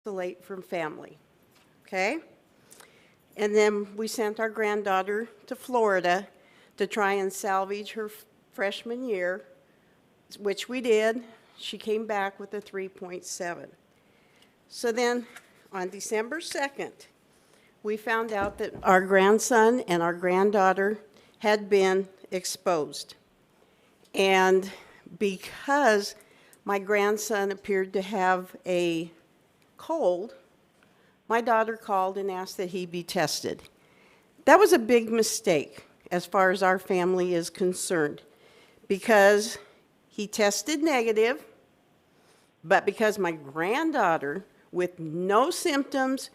isolate from family, okay? And then we sent our granddaughter to Florida to try and salvage her freshman year, which we did. She came back with a 3.7. So then on December 2nd, we found out that our grandson and our granddaughter had been exposed. And because my grandson appeared to have a cold, my daughter called and asked that he be tested. That was a big mistake as far as our family is concerned, because he tested negative, but because my granddaughter, with no symptoms,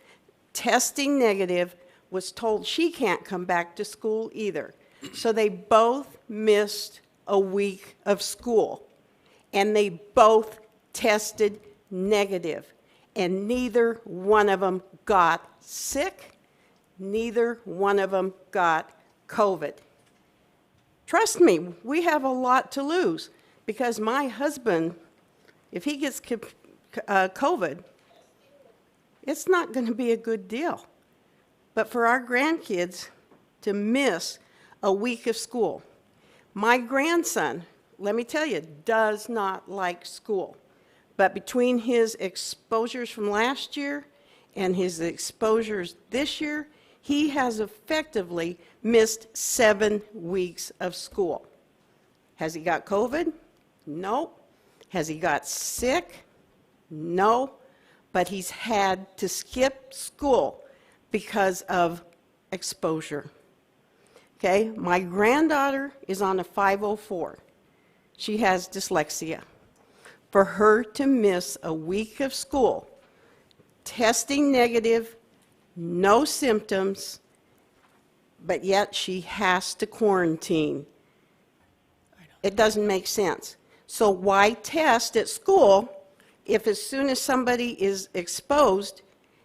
testing negative, was told she can't come back to school either. So they both missed a week of school, and they both tested negative. And neither one of them got sick. Neither one of them got COVID. Trust me, we have a lot to lose, because my husband, if he gets COVID, it's not going to be a good deal. But for our grandkids to miss a week of school, my grandson, let me tell you, does not like school. But between his exposures from last year and his exposures this year, he has effectively missed 7 weeks of school. Has he got COVID? No. Has he got sick? No. But he's had to skip school because of exposure. Okay, my granddaughter is on a 504. She has dyslexia. For her to miss a week of school, testing negative, no symptoms, but yet she has to quarantine, it doesn't make sense. So why test at school if as soon as somebody is exposed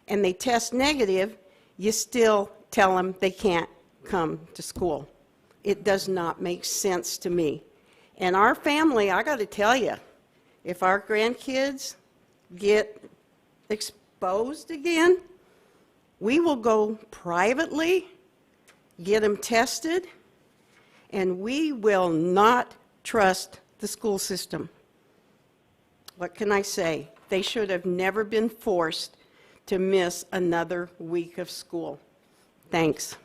and they test negative, you still tell them they can't come to school? It does not make sense to me. And our family, I got to tell you, if our grandkids get exposed again, we will go privately, get them tested, and we will not trust the school system. What can I say? They should have never been forced to miss another week of school. Thanks.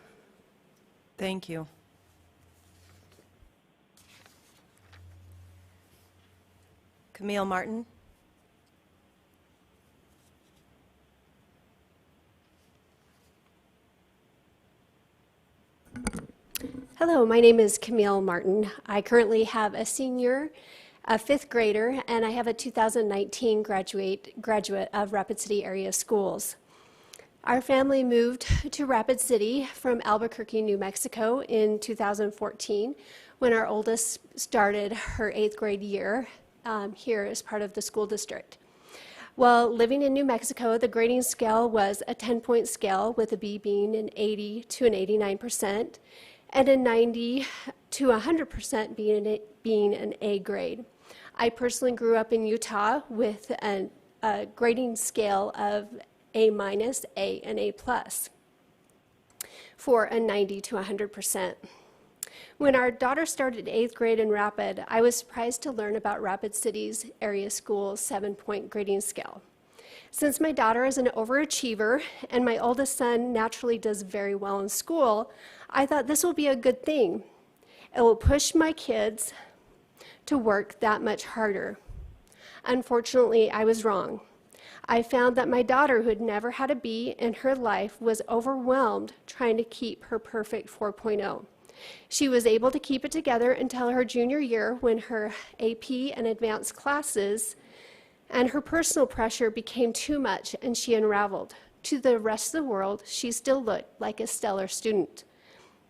Thank you. Camille Martin. Hello, my name is Camille Martin. I currently have a senior, a fifth grader, and I have a 2019 graduate of Rapid City area schools. Our family moved to Rapid City from Albuquerque, New Mexico in 2014 when our oldest started her 8th grade year here as part of the school district. While living in New Mexico, the grading scale was a 10-point scale, with a B being an 80 to an 89%, and a 90 to 100% being an A grade. I personally grew up in Utah with a grading scale of A-, A, and A+, for a 90 to 100%. When our daughter started 8th grade in Rapid, I was surprised to learn about Rapid City's area school's 7-point grading scale. Since my daughter is an overachiever and my oldest son naturally does very well in school, I thought this will be a good thing. It will push my kids to work that much harder. Unfortunately, I was wrong. I found that my daughter, who had never had a B in her life, was overwhelmed trying to keep her perfect 4.0. She was able to keep it together until her junior year, when her AP and advanced classes and her personal pressure became too much and she unraveled. To the rest of the world, she still looked like a stellar student.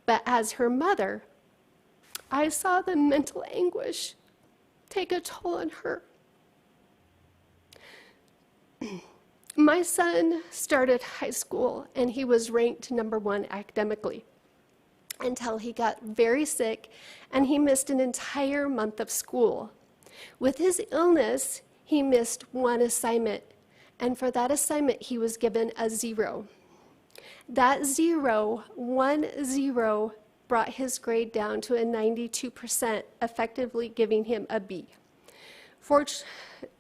But as her mother, I saw the mental anguish take a toll on her. My son started high school and he was ranked #1 academically until he got very sick and he missed an entire month of school. With his illness, he missed one assignment and for that assignment, he was given a 0. That 0, 1 0, brought his grade down to a 92%, effectively giving him a B.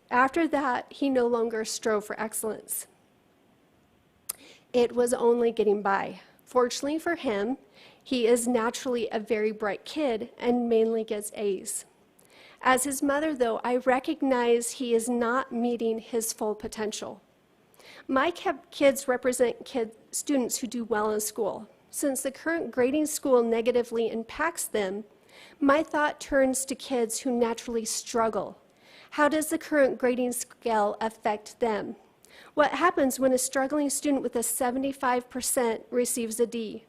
After that, he no longer strove for excellence. It was only getting by. Fortunately for him, he is naturally a very bright kid and mainly gets A's. As his mother, though, I recognize he is not meeting his full potential. My kids represent students who do well in school. Since the current grading school negatively impacts them, my thought turns to kids who naturally struggle. How does the current grading scale affect them? What happens when a struggling student with a 75% receives a D?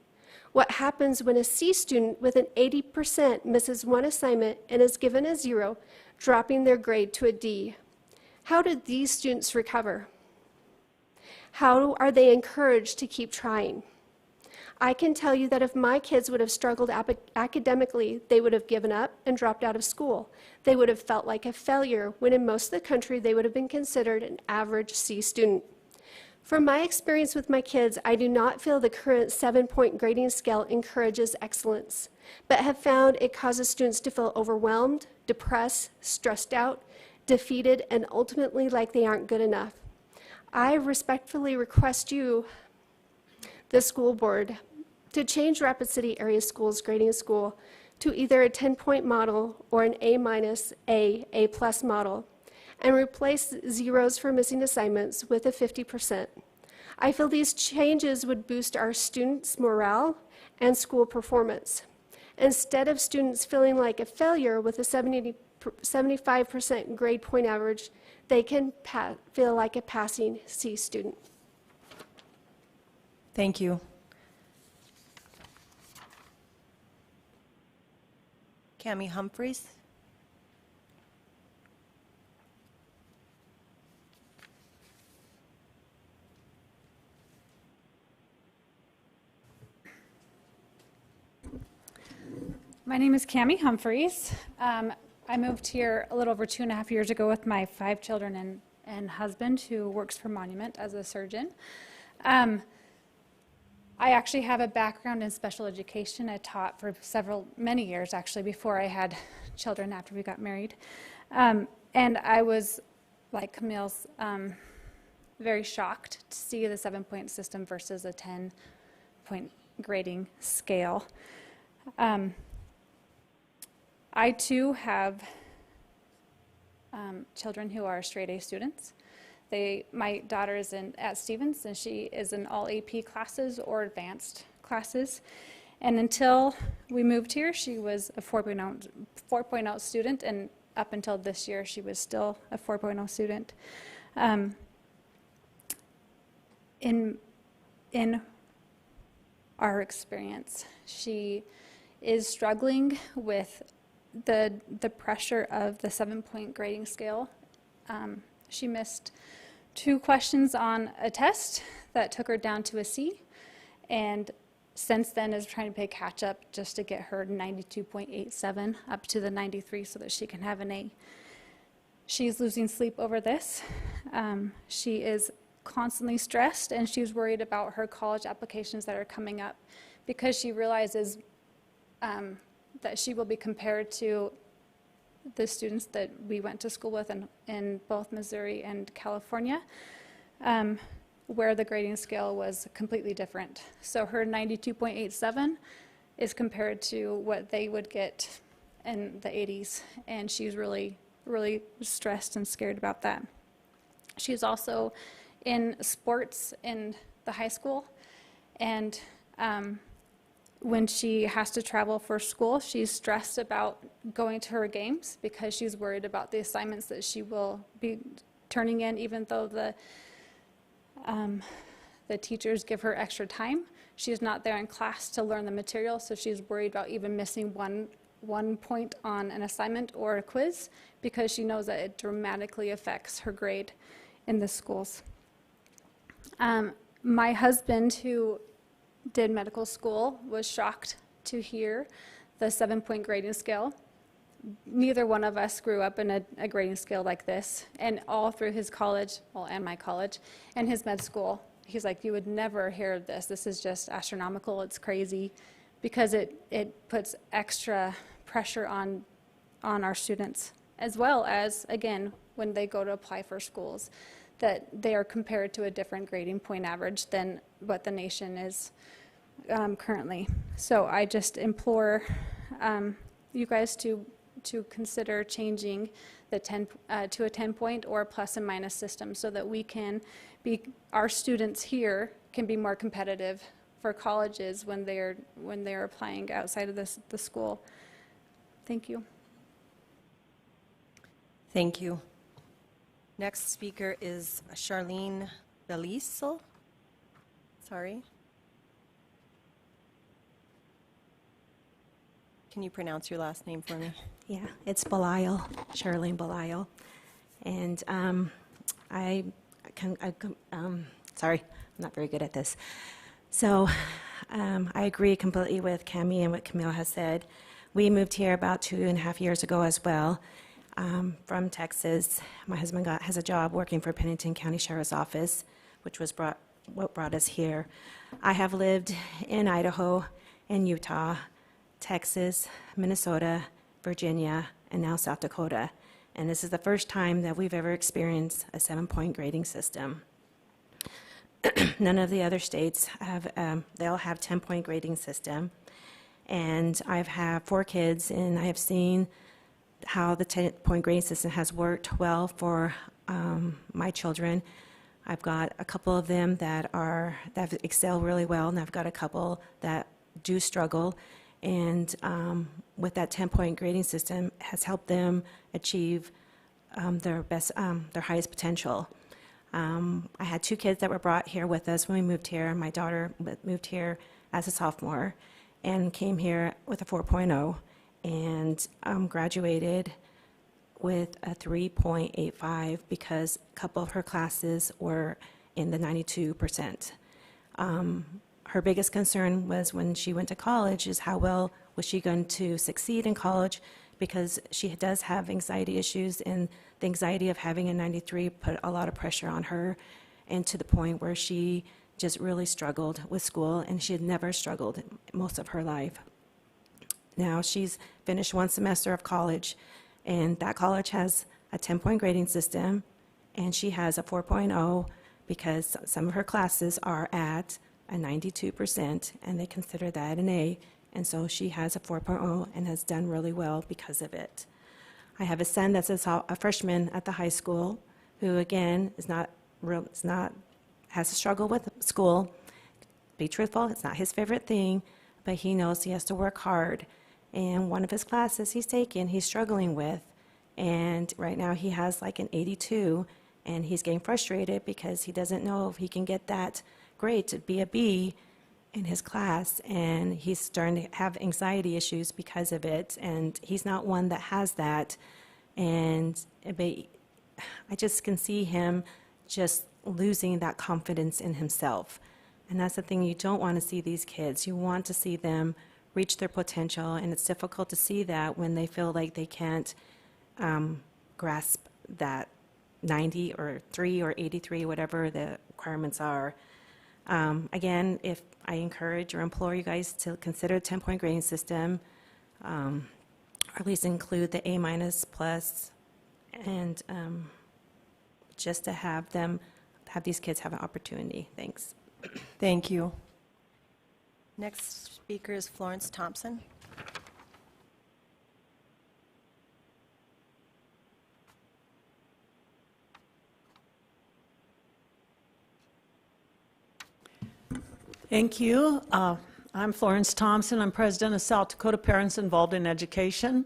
What happens when a C student with an 80% misses one assignment and is given a 0, dropping their grade to a D? How do these students recover? How are they encouraged to keep trying? I can tell you that if my kids would have struggled academically, they would have given up and dropped out of school. They would have felt like a failure, when in most of the country they would have been considered an average C student. From my experience with my kids, I do not feel the current 7-point grading scale encourages excellence, but have found it causes students to feel overwhelmed, depressed, stressed out, defeated, and ultimately like they aren't good enough. I respectfully request you, the school board, to change Rapid City Area Schools grading school to either a 10-point model or an A-, A+ model, and replace zeros for missing assignments with a 50%. I feel these changes would boost our students' morale and school performance. Instead of students feeling like a failure with a 75% grade point average, they can feel like a passing C student. Thank you. Cami Humphreys. My name is Cami Humphreys. I moved here a little over 2.5 years ago with my 5 children and husband, who works for Monument as a surgeon. I actually have a background in special education. I taught for many years, actually, before I had children after we got married. And I was, like Camille's, very shocked to see the 7-point system versus a 10-point grading scale. I, too, have children who are straight A students. My daughter is at Stevens, and she is in all AP classes or advanced classes. And until we moved here, she was a 4.0 student, and up until this year, she was still a 4.0 student. In our experience, she is struggling with the pressure of the 7-point grading scale. She missed 2 questions on a test that took her down to a C, and since then is trying to play catch up just to get her 92.87 up to the 93 so that she can have an A. She's losing sleep over this. She is constantly stressed, and she's worried about her college applications that are coming up because she realizes that she will be compared to the students that we went to school with in both Missouri and California, where the grading scale was completely different. So her 92.87 is compared to what they would get in the 80s, and she's really, really stressed and scared about that. She's also in sports in the high school, and when she has to travel for school, she's stressed about going to her games because she's worried about the assignments that she will be turning in, even though the teachers give her extra time. She's not there in class to learn the material, so she's worried about even missing one point on an assignment or a quiz because she knows that it dramatically affects her grade in the schools. My husband, who did medical school, was shocked to hear the 7-point grading scale. neither one of us grew up in a grading scale like this. And all through his college, well, and my college, and his med school, he's like, you would never hear of this. This is just astronomical. It's crazy, because it puts extra pressure on our students, as well as, again, when they go to apply for schools, that they are compared to a different grading point average than what the nation is currently. So I just implore you guys to consider changing the 10 to a 10-point or a plus and minus system, so that we can our students here can be more competitive for colleges when they're applying outside of the school. Thank you. Thank you. Next speaker is Charlene Beliso. Sorry. Can you pronounce your last name for me? Yeah, it's Belial, Charlene Belial. And sorry, I'm not very good at this. So I agree completely with Cami and what Camille has said. We moved here about 2.5 years ago as well, from Texas. My husband has a job working for Pennington County Sheriff's Office, which was what brought us here. I have lived in Idaho and Utah, Texas, Minnesota, Virginia, and now South Dakota. And this is the first time that we've ever experienced a 7-point grading system. None of the other states have, they all have 10-point grading system. And I've had 4 kids, and I have seen how the 10-point grading system has worked well for my children. I've got a couple of them that excel really well, and I've got a couple that do struggle. And with that 10-point grading system has helped them achieve their highest potential. I had 2 kids that were brought here with us when we moved here. My daughter moved here as a sophomore and came here with a 4.0 and graduated with a 3.85 because a couple of her classes were in the 92%. Her biggest concern was when she went to college is how well was she going to succeed in college, because she does have anxiety issues, and the anxiety of having a 93 put a lot of pressure on her, and to the point where she just really struggled with school, and she had never struggled most of her life. Now she's finished 1 semester of college, and that college has a 10-point grading system, and she has a 4.0 because some of her classes are at a 92%, and they consider that an A, and so she has a 4.0 and has done really well because of it. I have a son that's a freshman at the high school who, again, has a struggle with school. Be truthful, it's not his favorite thing, but he knows he has to work hard. And one of his classes he's taken, he's struggling with, and right now he has like an 82, and he's getting frustrated because he doesn't know if he can get that grade to be a B in his class, and he's starting to have anxiety issues because of it, and he's not one that has that. And I just can see him just losing that confidence in himself, and that's the thing. You don't want to see these kids. You want to see them reach their potential, and it's difficult to see that when they feel like they can't grasp that 90 or 3 or 83, whatever the requirements are. Again, if I encourage or implore you guys to consider a 10-point grading system, or at least include the A- plus, and just to have these kids have an opportunity. Thanks. Thank you. Next speaker is Florence Thompson. Thank you. I'm Florence Thompson. I'm president of South Dakota Parents Involved in Education.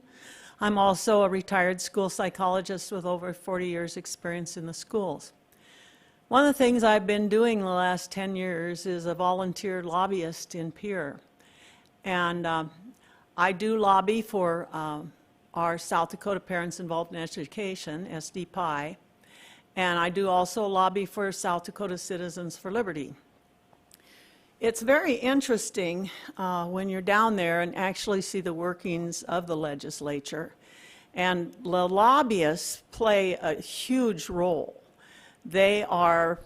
I'm also a retired school psychologist with over 40 years experience in the schools. One of the things I've been doing the last 10 years is a volunteer lobbyist in Pierre. And I do lobby for our South Dakota Parents Involved in Education, SDPI, and I do also lobby for South Dakota Citizens for Liberty. It's very interesting when you're down there and actually see the workings of the legislature. And the lobbyists play a huge role. They are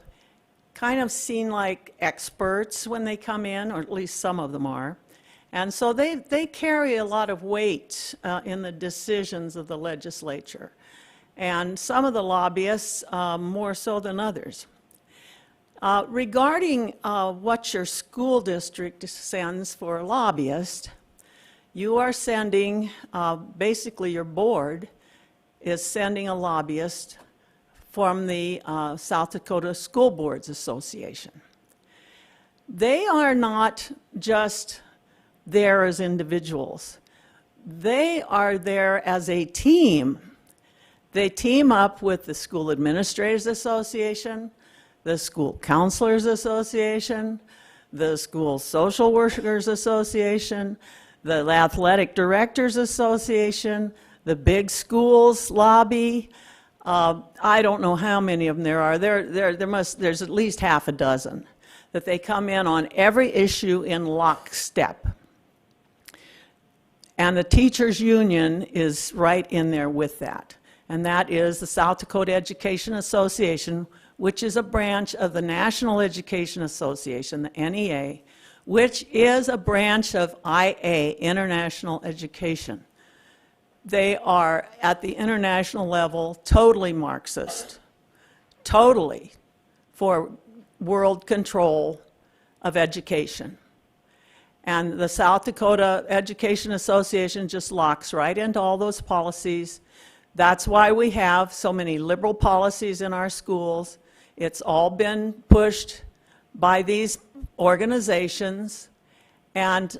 kind of seen like experts when they come in, or at least some of them are. And so they carry a lot of weight in the decisions of the legislature. And some of the lobbyists more so than others. Regarding what your school district sends for a lobbyist, you are sending, basically your board is sending a lobbyist from the South Dakota School Boards Association. They are not just there as individuals. They are there as a team. They team up with the School Administrators Association, the School Counselors Association, the School Social Workers Association, the Athletic Directors Association, the Big Schools Lobby. I don't know how many of them there are. There's at least half a dozen that they come in on every issue in lockstep. And the teachers' union is right in there with that. And that is the South Dakota Education Association, which is a branch of the National Education Association, the NEA, which is a branch of IA, International Education. They are, at the international level, totally Marxist, totally for world control of education. And the South Dakota Education Association just locks right into all those policies. That's why we have so many liberal policies in our schools. It's all been pushed by these organizations. And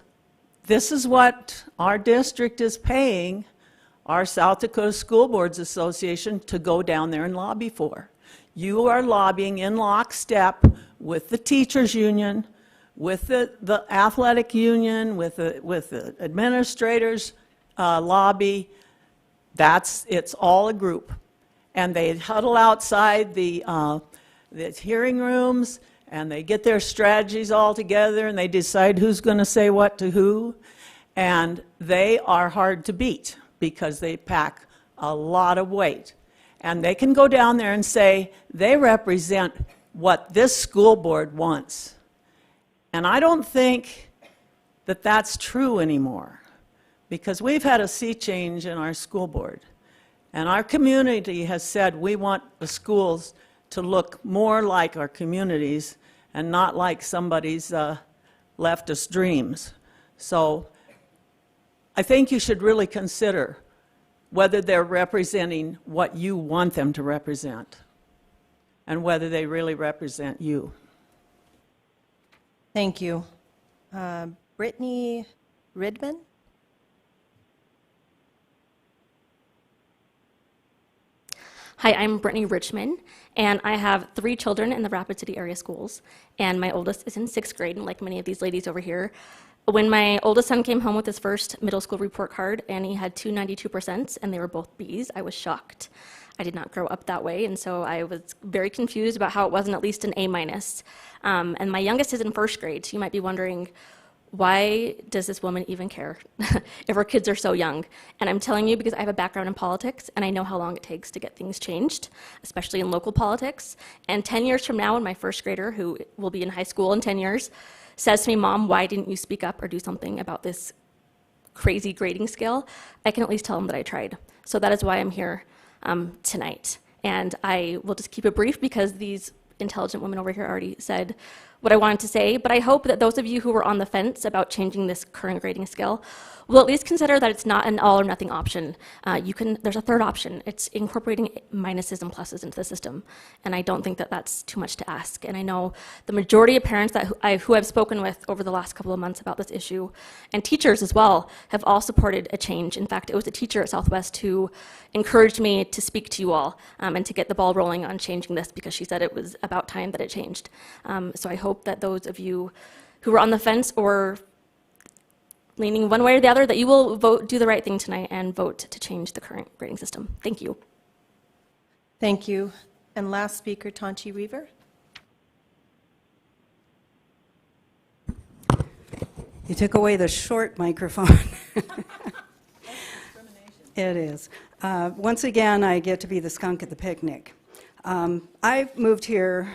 this is what our district is paying our South Dakota School Boards Association to go down there and lobby for. You are lobbying in lockstep with the teachers union, with the athletic union, with the administrators lobby. It's all a group. And they huddle outside the hearing rooms, and they get their strategies all together, and they decide who's going to say what to who. And they are hard to beat because they pack a lot of weight. And they can go down there and say they represent what this school board wants. And I don't think that that's true anymore, because we've had a sea change in our school board. And our community has said we want the schools to look more like our communities and not like somebody's leftist dreams. So I think you should really consider whether they're representing what you want them to represent and whether they really represent you. Thank you. Brittany Ridman? Hi, I'm Brittany Richmond, and I have 3 children in the Rapid City area schools, and my oldest is in 6th grade, and like many of these ladies over here. When my oldest son came home with his first middle school report card, and he had 2 92%, and they were both Bs, I was shocked. I did not grow up that way, and so I was very confused about how it wasn't at least an A-. And my youngest is in 1st grade, so you might be wondering, why does this woman even care if her kids are so young? And I'm telling you because I have a background in politics, and I know how long it takes to get things changed, especially in local politics. And 10 years from now, when my 1st grader, who will be in high school in 10 years, says to me, "Mom, why didn't you speak up or do something about this crazy grading scale?" I can at least tell them that I tried. So that is why I'm here tonight. And I will just keep it brief because these intelligent women over here already said what I wanted to say, but I hope that those of you who were on the fence about changing this current grading scale will at least consider that it's not an all or nothing option. There's a third option. It's incorporating minuses and pluses into the system, and I don't think that that's too much to ask. And I know the majority of parents who I've spoken with over the last couple of months about this issue, and teachers as well, have all supported a change. In fact, it was a teacher at Southwest who encouraged me to speak to you all and to get the ball rolling on changing this because she said it was about time that it changed. So I hope that those of you who were on the fence or leaning one way or the other, that you will do the right thing tonight and vote to change the current grading system. Thank you. Thank you. And last speaker, Tanchi Weaver. You took away the short microphone. It is. Once again, I get to be the skunk at the picnic. I moved here,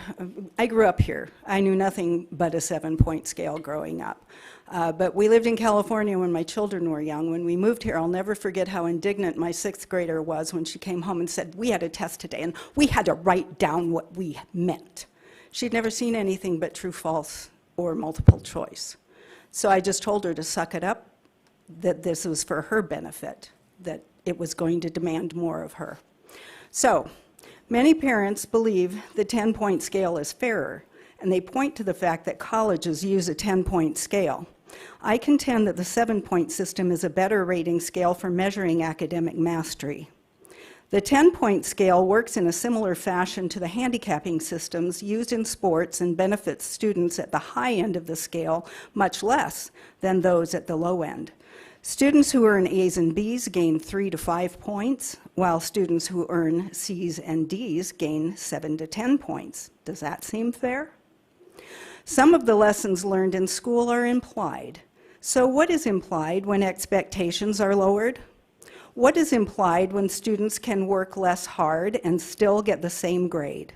I grew up here. I knew nothing but a 7-point scale growing up. But we lived in California when my children were young. When we moved here, I'll never forget how indignant my 6th grader was when she came home and said, we had a test today and we had to write down what we meant. She'd never seen anything but true, false, or multiple choice. So I just told her to suck it up, that this was for her benefit, that it was going to demand more of her. So, many parents believe the 10-point scale is fairer, and they point to the fact that colleges use a 10-point scale. I contend that the 7-point system is a better rating scale for measuring academic mastery. The 10-point scale works in a similar fashion to the handicapping systems used in sports and benefits students at the high end of the scale much less than those at the low end. Students who earn A's and B's gain 3 to 5 points, while students who earn C's and D's gain 7 to 10 points. Does that seem fair? Some of the lessons learned in school are implied. So what is implied when expectations are lowered? What is implied when students can work less hard and still get the same grade?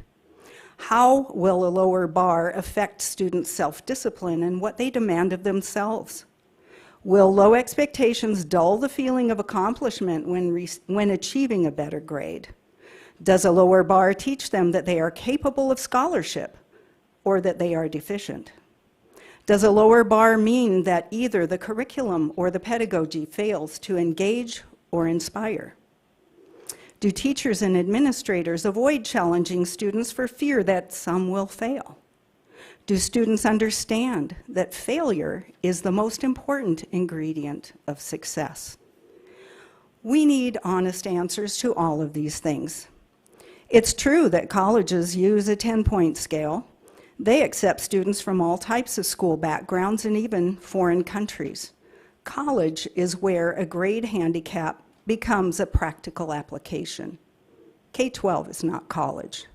How will a lower bar affect students' self-discipline and what they demand of themselves? Will low expectations dull the feeling of accomplishment when achieving a better grade? Does a lower bar teach them that they are capable of scholarship or that they are deficient? Does a lower bar mean that either the curriculum or the pedagogy fails to engage or inspire? Do teachers and administrators avoid challenging students for fear that some will fail? Do students understand that failure is the most important ingredient of success? We need honest answers to all of these things. It's true that colleges use a 10-point scale. They accept students from all types of school backgrounds and even foreign countries. College is where a grade handicap becomes a practical application. K-12 is not college.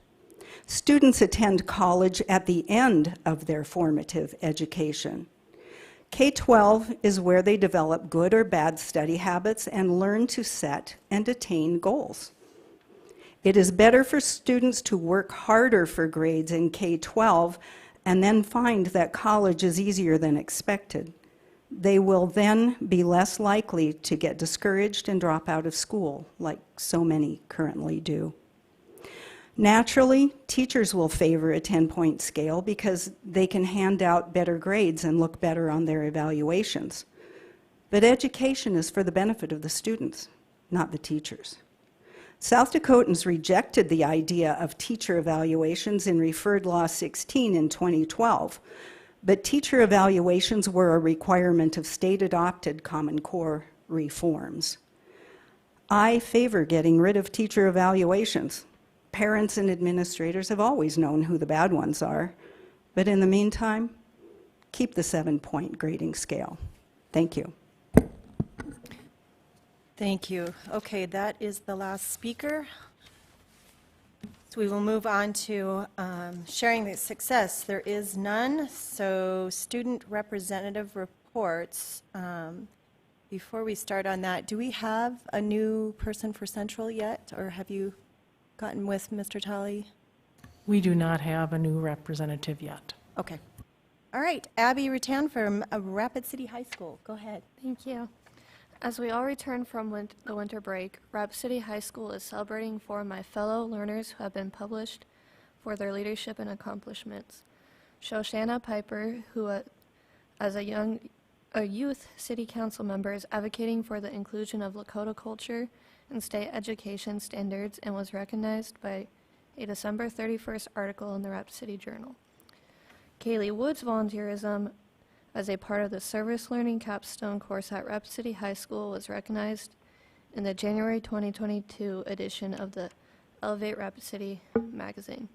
Students attend college at the end of their formative education. K-12 is where they develop good or bad study habits and learn to set and attain goals. It is better for students to work harder for grades in K-12 and then find that college is easier than expected. They will then be less likely to get discouraged and drop out of school, like so many currently do. Naturally, teachers will favor a 10-point scale because they can hand out better grades and look better on their evaluations. But education is for the benefit of the students, not the teachers. South Dakotans rejected the idea of teacher evaluations in Referred Law 16 in 2012, but teacher evaluations were a requirement of state-adopted Common Core reforms. I favor getting rid of teacher evaluations. Parents and administrators have always known who the bad ones are, but in the meantime, keep the 7-point grading scale. Thank you. Thank you. Okay, that is the last speaker. So we will move on to sharing the success. There is none, so student representative reports. Before we start on that, do we have a new person for Central yet, or have you gotten with Mr. Tully? We do not have a new representative yet. Okay. All right, Abby Rutan from Rapid City High School. Go ahead. Thank you. As we all return from the winter break, Rapid City High School is celebrating 4 of my fellow learners who have been published for their leadership and accomplishments. Shoshana Piper, who as a youth city council member is advocating for the inclusion of Lakota culture and state education standards and was recognized by a December 31st article in the Rapid City Journal. Kaylee Wood's volunteerism as a part of the Service Learning Capstone course at Rapid City High School was recognized in the January 2022 edition of the Elevate Rapid City magazine.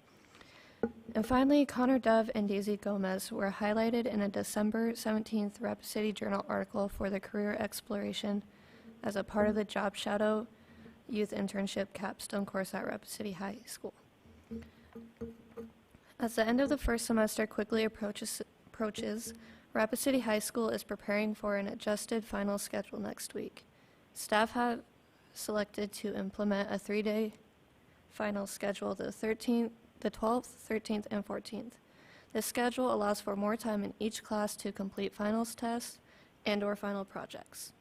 And finally, Connor Dove and Daisy Gomez were highlighted in a December 17th Rapid City Journal article for the career exploration as a part of the Job Shadow Youth Internship Capstone course at Rapid City High School. As the end of the first semester quickly approaches, Rapid City High School is preparing for an adjusted final schedule next week. Staff have selected to implement a 3-day final schedule the 12th, 13th, and 14th. This schedule allows for more time in each class to complete finals tests and/or final projects.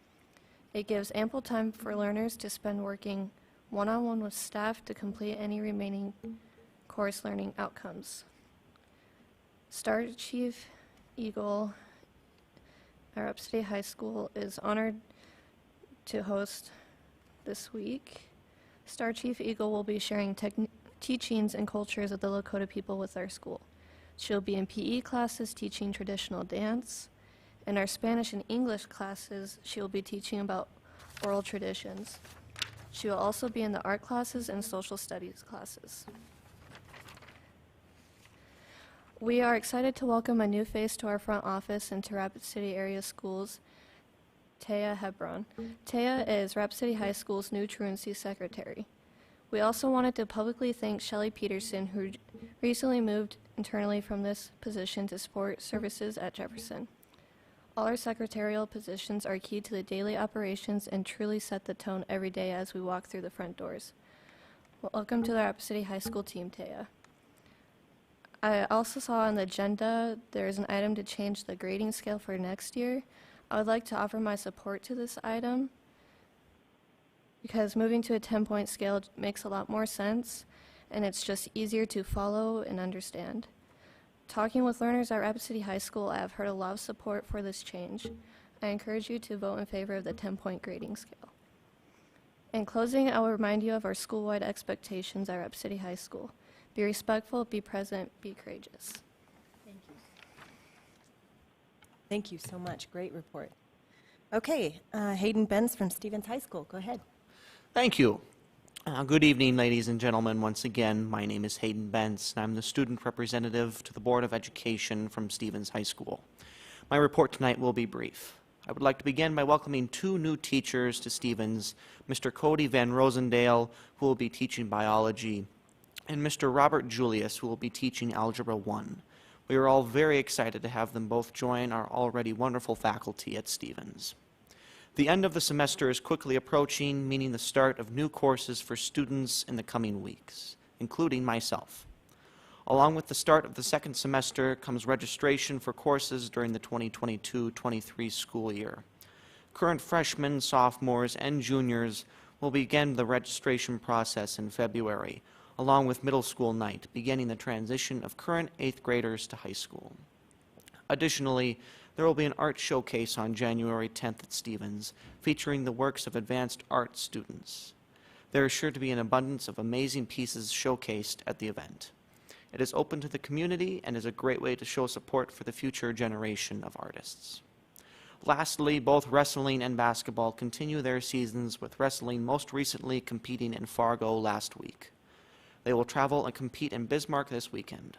It gives ample time for learners to spend working one-on-one with staff to complete any remaining course learning outcomes. Star Chief Eagle at Rapid City High School is honored to host this week. Star Chief Eagle will be sharing teachings and cultures of the Lakota people with our school. She'll be in PE classes teaching traditional dance. In our Spanish and English classes, she will be teaching about oral traditions. She will also be in the art classes and social studies classes. We are excited to welcome a new face to our front office and to Rapid City area schools, Taya Hebron. Taya is Rapid City High School's new truancy secretary. We also wanted to publicly thank Shelley Peterson, who recently moved internally from this position to support services at Jefferson. All our secretarial positions are key to the daily operations and truly set the tone every day as we walk through the front doors. Welcome to the Rapid City High School team, Taya. I also saw on the agenda there is an item to change the grading scale for next year. I would like to offer my support to this item because moving to a 10-point scale makes a lot more sense and it's just easier to follow and understand. Talking with learners at Rapid City High School, I have heard a lot of support for this change. I encourage you to vote in favor of the 10-point grading scale. In closing, I will remind you of our school-wide expectations at Rapid City High School. Be respectful, be present, be courageous. Thank you. Thank you so much. Great report. Okay, Hayden Benz from Stevens High School. Go ahead. Thank you. Good evening, ladies and gentlemen. Once again, my name is Hayden Benz, and I'm the student representative to the Board of Education from Stevens High School. My report tonight will be brief. I would like to begin by welcoming 2 new teachers to Stevens, Mr. Cody Van Rosendale, who will be teaching biology, and Mr. Robert Julius, who will be teaching Algebra 1. We are all very excited to have them both join our already wonderful faculty at Stevens. The end of the semester is quickly approaching, meaning the start of new courses for students in the coming weeks, including myself. Along with the start of the second semester comes registration for courses during the 2022-23 school year. Current freshmen, sophomores, and juniors will begin the registration process in February, along with middle school night, beginning the transition of current 8th graders to high school. Additionally, there will be an art showcase on January 10th at Stevens, featuring the works of advanced art students. There is sure to be an abundance of amazing pieces showcased at the event. It is open to the community and is a great way to show support for the future generation of artists. Lastly, both wrestling and basketball continue their seasons, with wrestling most recently competing in Fargo last week. They will travel and compete in Bismarck this weekend.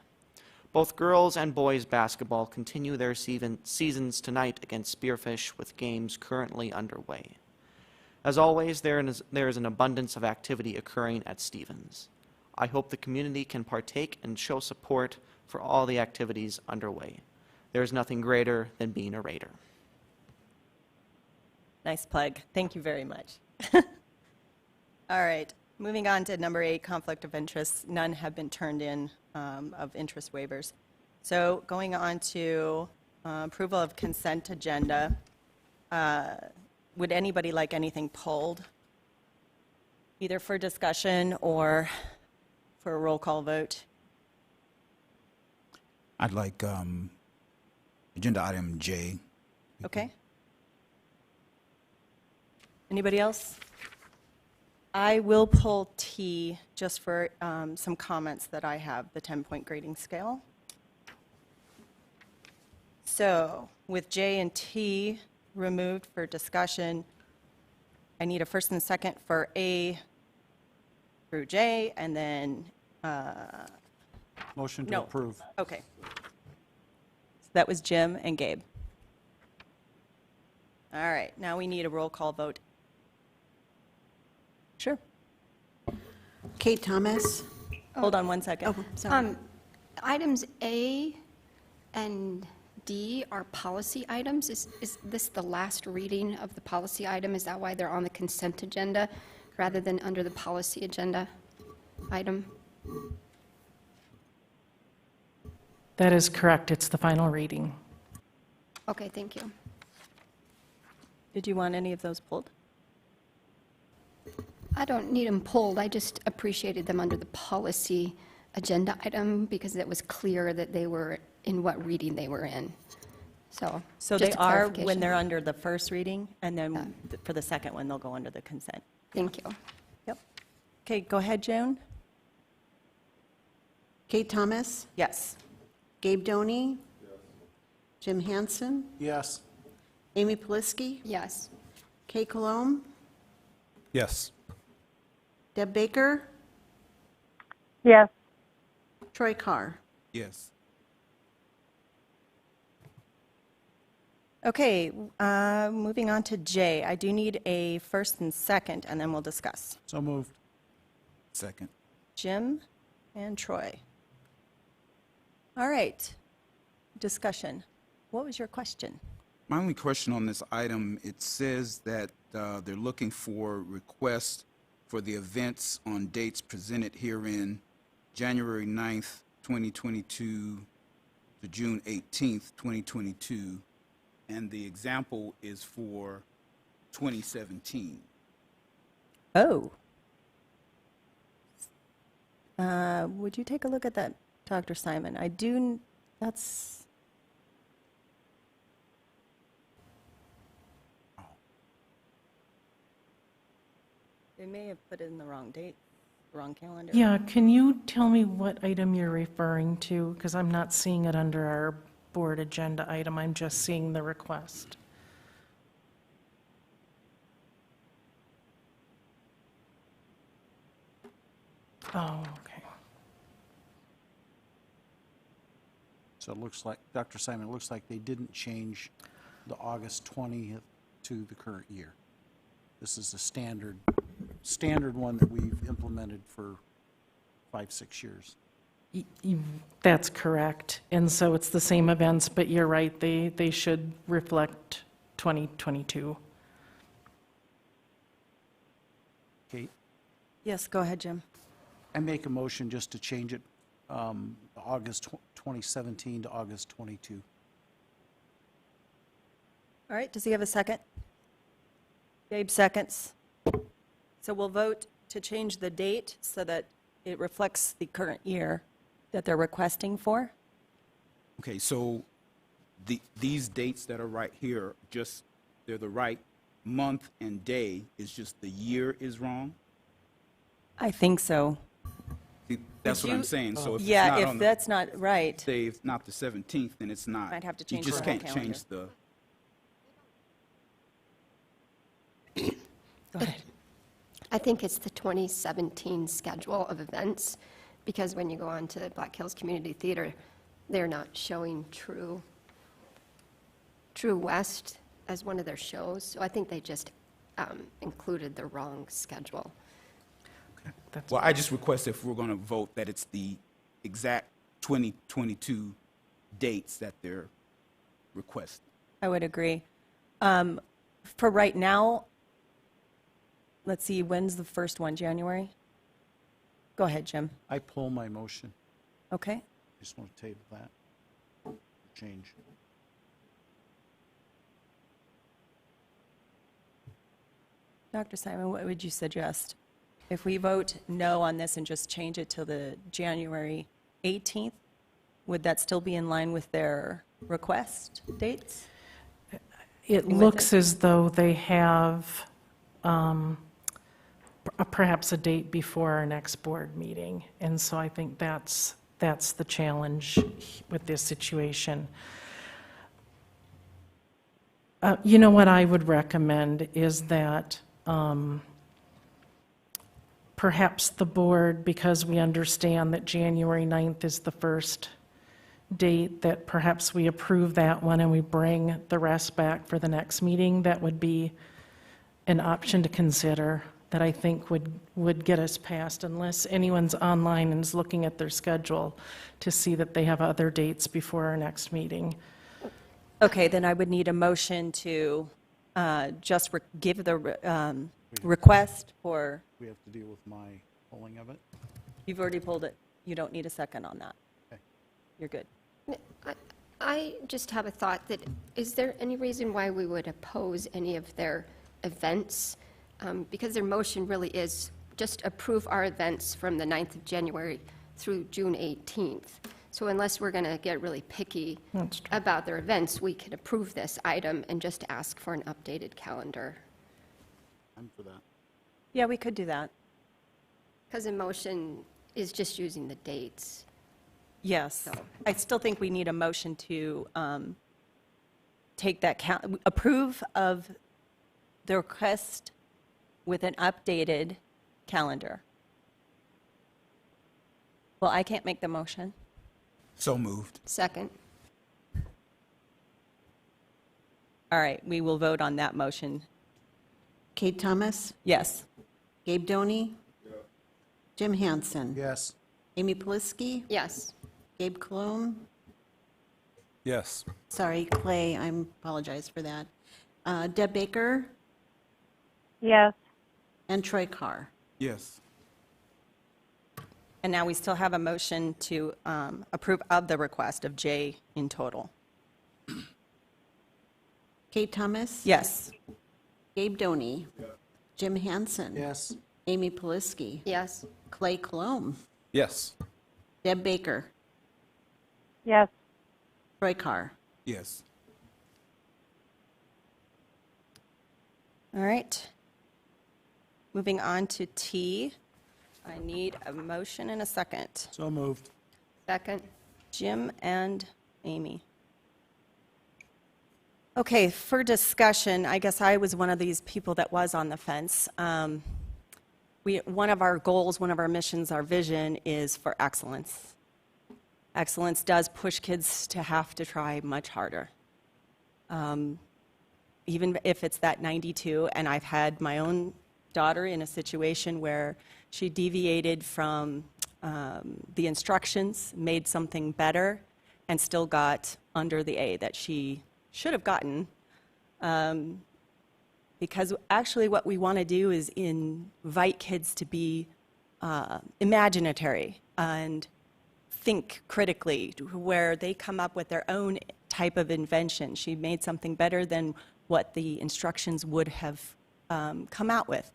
Both girls and boys basketball continue their seasons tonight against Spearfish, with games currently underway. As always, there is an abundance of activity occurring at Stevens. I hope the community can partake and show support for all the activities underway. There is nothing greater than being a Raider. Nice plug. Thank you very much. All right, moving on to number 8, conflict of interest. None have been turned in of interest waivers. So going on to approval of consent agenda. Would anybody like anything pulled, either for discussion or for a roll call vote? I'd like agenda item J. Okay. Anybody else? I will pull T just for some comments that I have, the 10-point grading scale. So with J and T removed for discussion, I need a first and second for A through J, and then, Motion to no. approve. Okay. So that was Jim and Gabe. All right, now we need a roll call vote. Sure. Kate Thomas. Hold on one second. Oh, sorry. Items A and D are policy items. Is this the last reading of the policy item? Is that why they're on the consent agenda? rather than under the policy agenda item. That is correct. It's the final reading. Okay, thank you. Did you want any of those pulled? I don't need them pulled. I just appreciated them under the policy agenda item because it was clear that they were in what reading they were in. So So just they a are when clarification. they're under the first reading, and then for the second one, they'll go under the consent. Thank you. Yep. Okay, go ahead, Joan. Kate Thomas, Yes. Gabe Doney, Jim Hansen, Yes. Amy Polisky, Yes. Kay Colomb, Yes. Deb Baker, Yes. Troy Carr. Yes. Okay, moving on to J. I do need a first and second, and then we'll discuss. So moved. Second. Jim and Troy. All right, discussion. What was your question? My only question on this item, it says that they're looking for requests for the events on dates presented herein, January 9th, 2022 to June 18th, 2022, and the example is for 2017. Oh. Would you take a look at that, Dr. Simon? That's... They may have put it in the wrong date, wrong calendar. Yeah, can you tell me what item you're referring to? Because I'm not seeing it under our board agenda item. I'm just seeing the request. Oh, okay. So it looks like, Dr. Simon, it looks like they didn't change the August 20th to the current year. This is a standard one that we've implemented for 5-6 years. That's correct. And so it's the same events, but you're right, they should reflect 2022. Kate, Yes, go ahead, Jim. I make a motion just to change it, August 2017 to August 22. All right, does he have a second? Gabe seconds. So we'll vote to change the date so that it reflects the current year that they're requesting for. Okay, so these dates that are right here, just, they're the right month and day, it's just the year is wrong? I think so. See, that's what I'm saying, so if it's Yeah, not if on that's not right, say it's not the 17th, then it's not. Might have to You change just the whole can't change the, go ahead. I think it's the 2017 schedule of events, because when you go on to Black Hills Community Theater, they're not showing True West as one of their shows, so I think they just included the wrong schedule. well, I just request if we're going to vote that it's the exact 2022 dates that they're requesting. I would agree. For right now, let's see, when's the first one, January? Go ahead, Jim. I pull my motion. Okay. I just want to table that. Change. Dr. Simon, what would you suggest? If we vote no on this and just change it to the January 18th, would that still be in line with their request dates? It looks as though they have perhaps a date before our next board meeting. And so I think that's the challenge with this situation. You know what I would recommend is that perhaps the board, because we understand that January 9th is the first date, that perhaps we approve that one and we bring the rest back for the next meeting. That would be an option to consider that I think would get us past, unless anyone's online and is looking at their schedule to see that they have other dates before our next meeting. Okay, then I would need a motion to just give the request for, We have to deal with my pulling of it. you've already pulled it. You don't need a second on that. Okay. You're good. I just have a thought that, is there any reason why we would oppose any of their events? Because their motion really is just approve our events from the 9th of January through June 18th. So unless we're going to get really picky about their events, we could approve this item and just ask for an updated calendar. I'm for that. Yeah, we could do that. Because the motion is just using the dates. Yes. I still think we need a motion to take that, approve of the request with an updated calendar. Well, I can't make the motion. So moved. Second. All right, we will vote on that motion. Kate Thomas, Yes. Gabe Doney, Jim Hansen, Yes. Amy Polisky, Yes. Gabe Cologne, Yes. sorry, Clay, I apologize for that. Deb Baker Yes. and Troy Carr. Yes. And now we still have a motion to approve of the request of J in total. Kate Thomas. Yes. Gabe Doney. Jim Hansen. Yes. Amy Polisky. Yes. Clay Cologne. Yes. Deb Baker. Yes. Troy Carr. Yes. All right. Moving on to T. I need a motion and a second. So moved. Second. Jim and Amy. Okay, for discussion, I guess I was one of these people that was on the fence. One of our goals, one of our missions, our vision is for excellence. Excellence does push kids to have to try much harder. Even if it's that 92, and I've had my own daughter in a situation where she deviated from the instructions, made something better, and still got under the A that she should have gotten. Because actually what we want to do is invite kids to be imaginatory and think critically, where they come up with their own type of invention. She made something better than what the instructions would have come out with.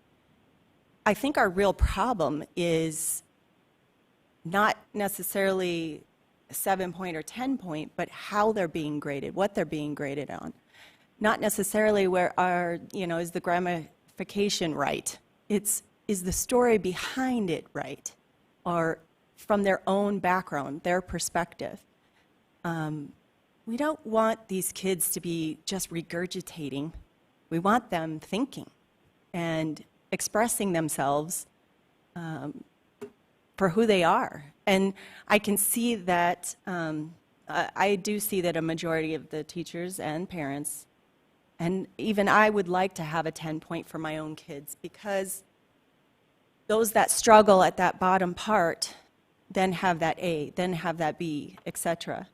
I think our real problem is not necessarily a 7-point or 10-point, but how they're being graded, what they're being graded on. Not necessarily where is the grammatification right? Is the story behind it right? Or from their own background, their perspective. We don't want these kids to be just regurgitating. We want them thinking and expressing themselves for who they are. And I can see that, I do see that a majority of the teachers and parents, and even I would like to have a 10-point for my own kids, because those that struggle at that bottom part then have that A, then have that B, etc.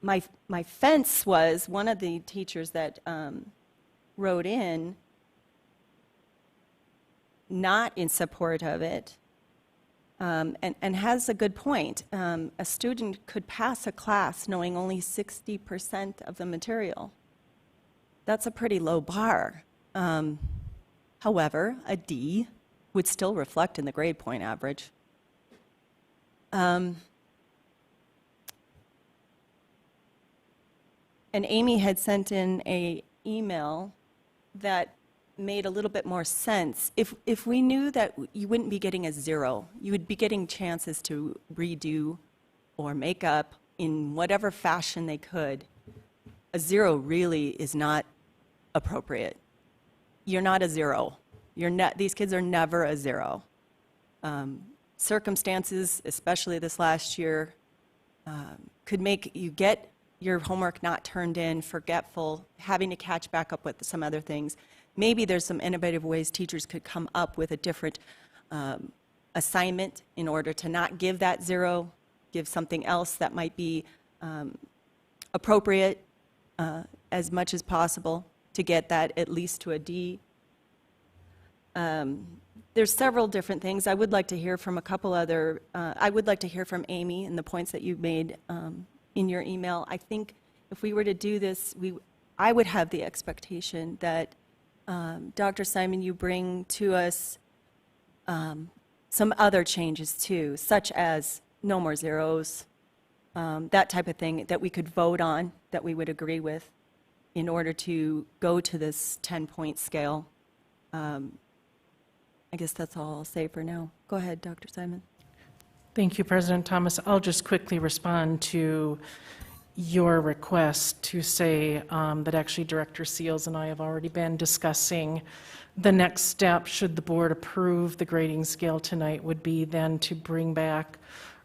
My fence was one of the teachers that wrote in not in support of it, and has a good point. A student could pass a class knowing only 60% of the material. That's a pretty low bar. However, a D would still reflect in the grade point average. And Amy had sent in an email that made a little bit more sense. If we knew that you wouldn't be getting a 0, you would be getting chances to redo or make up in whatever fashion they could, a 0 really is not appropriate. You're not a 0. These kids are never a 0. Circumstances, especially this last year, could make you get your homework not turned in, forgetful, having to catch back up with some other things. Maybe there's some innovative ways teachers could come up with a different assignment in order to not give that 0, give something else that might be appropriate. as much as possible to get that at least to a D. There's several different things. I would like to hear from a couple other, I would like to hear from Amy and the points that you made in your email. I think if we were to do this, I would have the expectation that, Dr. Simon, you bring to us some other changes too, such as no more zeros, that type of thing that we could vote on, that we would agree with in order to go to this 10-point scale. I guess that's all I'll say for now. Go ahead, Dr. Simon. Thank you, President Thomas. I'll just quickly respond to your request to say that actually Director Seals and I have already been discussing the next step, should the board approve the grading scale tonight, would be then to bring back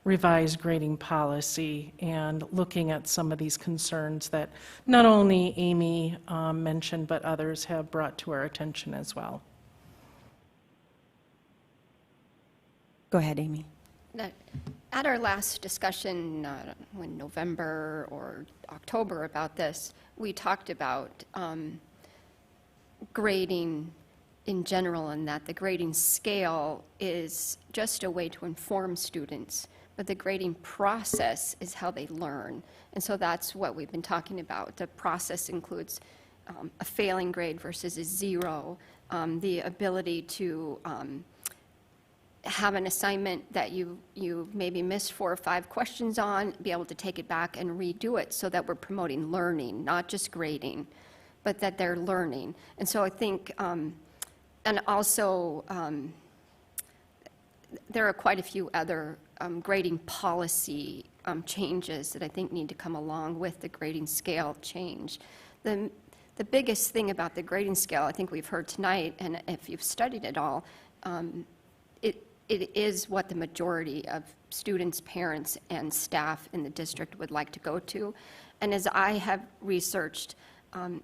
revised grading policy and looking at some of these concerns that not only Amy mentioned, but others have brought to our attention as well. Go ahead, Amy. At our last discussion, in November or October about this, we talked about grading in general, and that the grading scale is just a way to inform students, but the grading process is how they learn. And so that's what we've been talking about. The process includes a failing grade versus a 0, the ability to have an assignment that you maybe missed 4 or 5 questions on, be able to take it back and redo it, so that we're promoting learning, not just grading, but that they're learning. And so I think, and also there are quite a few other grading policy changes that I think need to come along with the grading scale change. The biggest thing about the grading scale, I think we've heard tonight, and if you've studied it all, it is what the majority of students, parents, and staff in the district would like to go to. And as I have researched,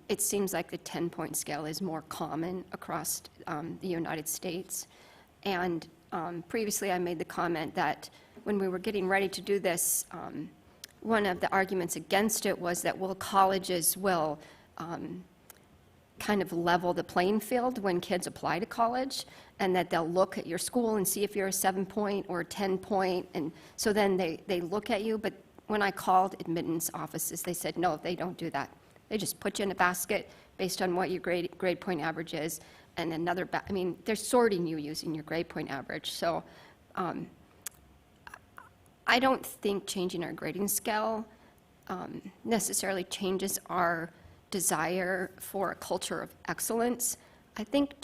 it seems like the 10-point scale is more common across the United States. And previously I made the comment that when we were getting ready to do this, one of the arguments against it was that, well, colleges will kind of level the playing field when kids apply to college, and that they'll look at your school and see if you're a 7-point or a 10-point, and so then they look at you. But when I called admittance offices, they said, no, they don't do that. They just put you in a basket based on what your grade point average is, and another, I mean, they're sorting you using your grade point average. So I don't think changing our grading scale necessarily changes our desire for a culture of excellence. I think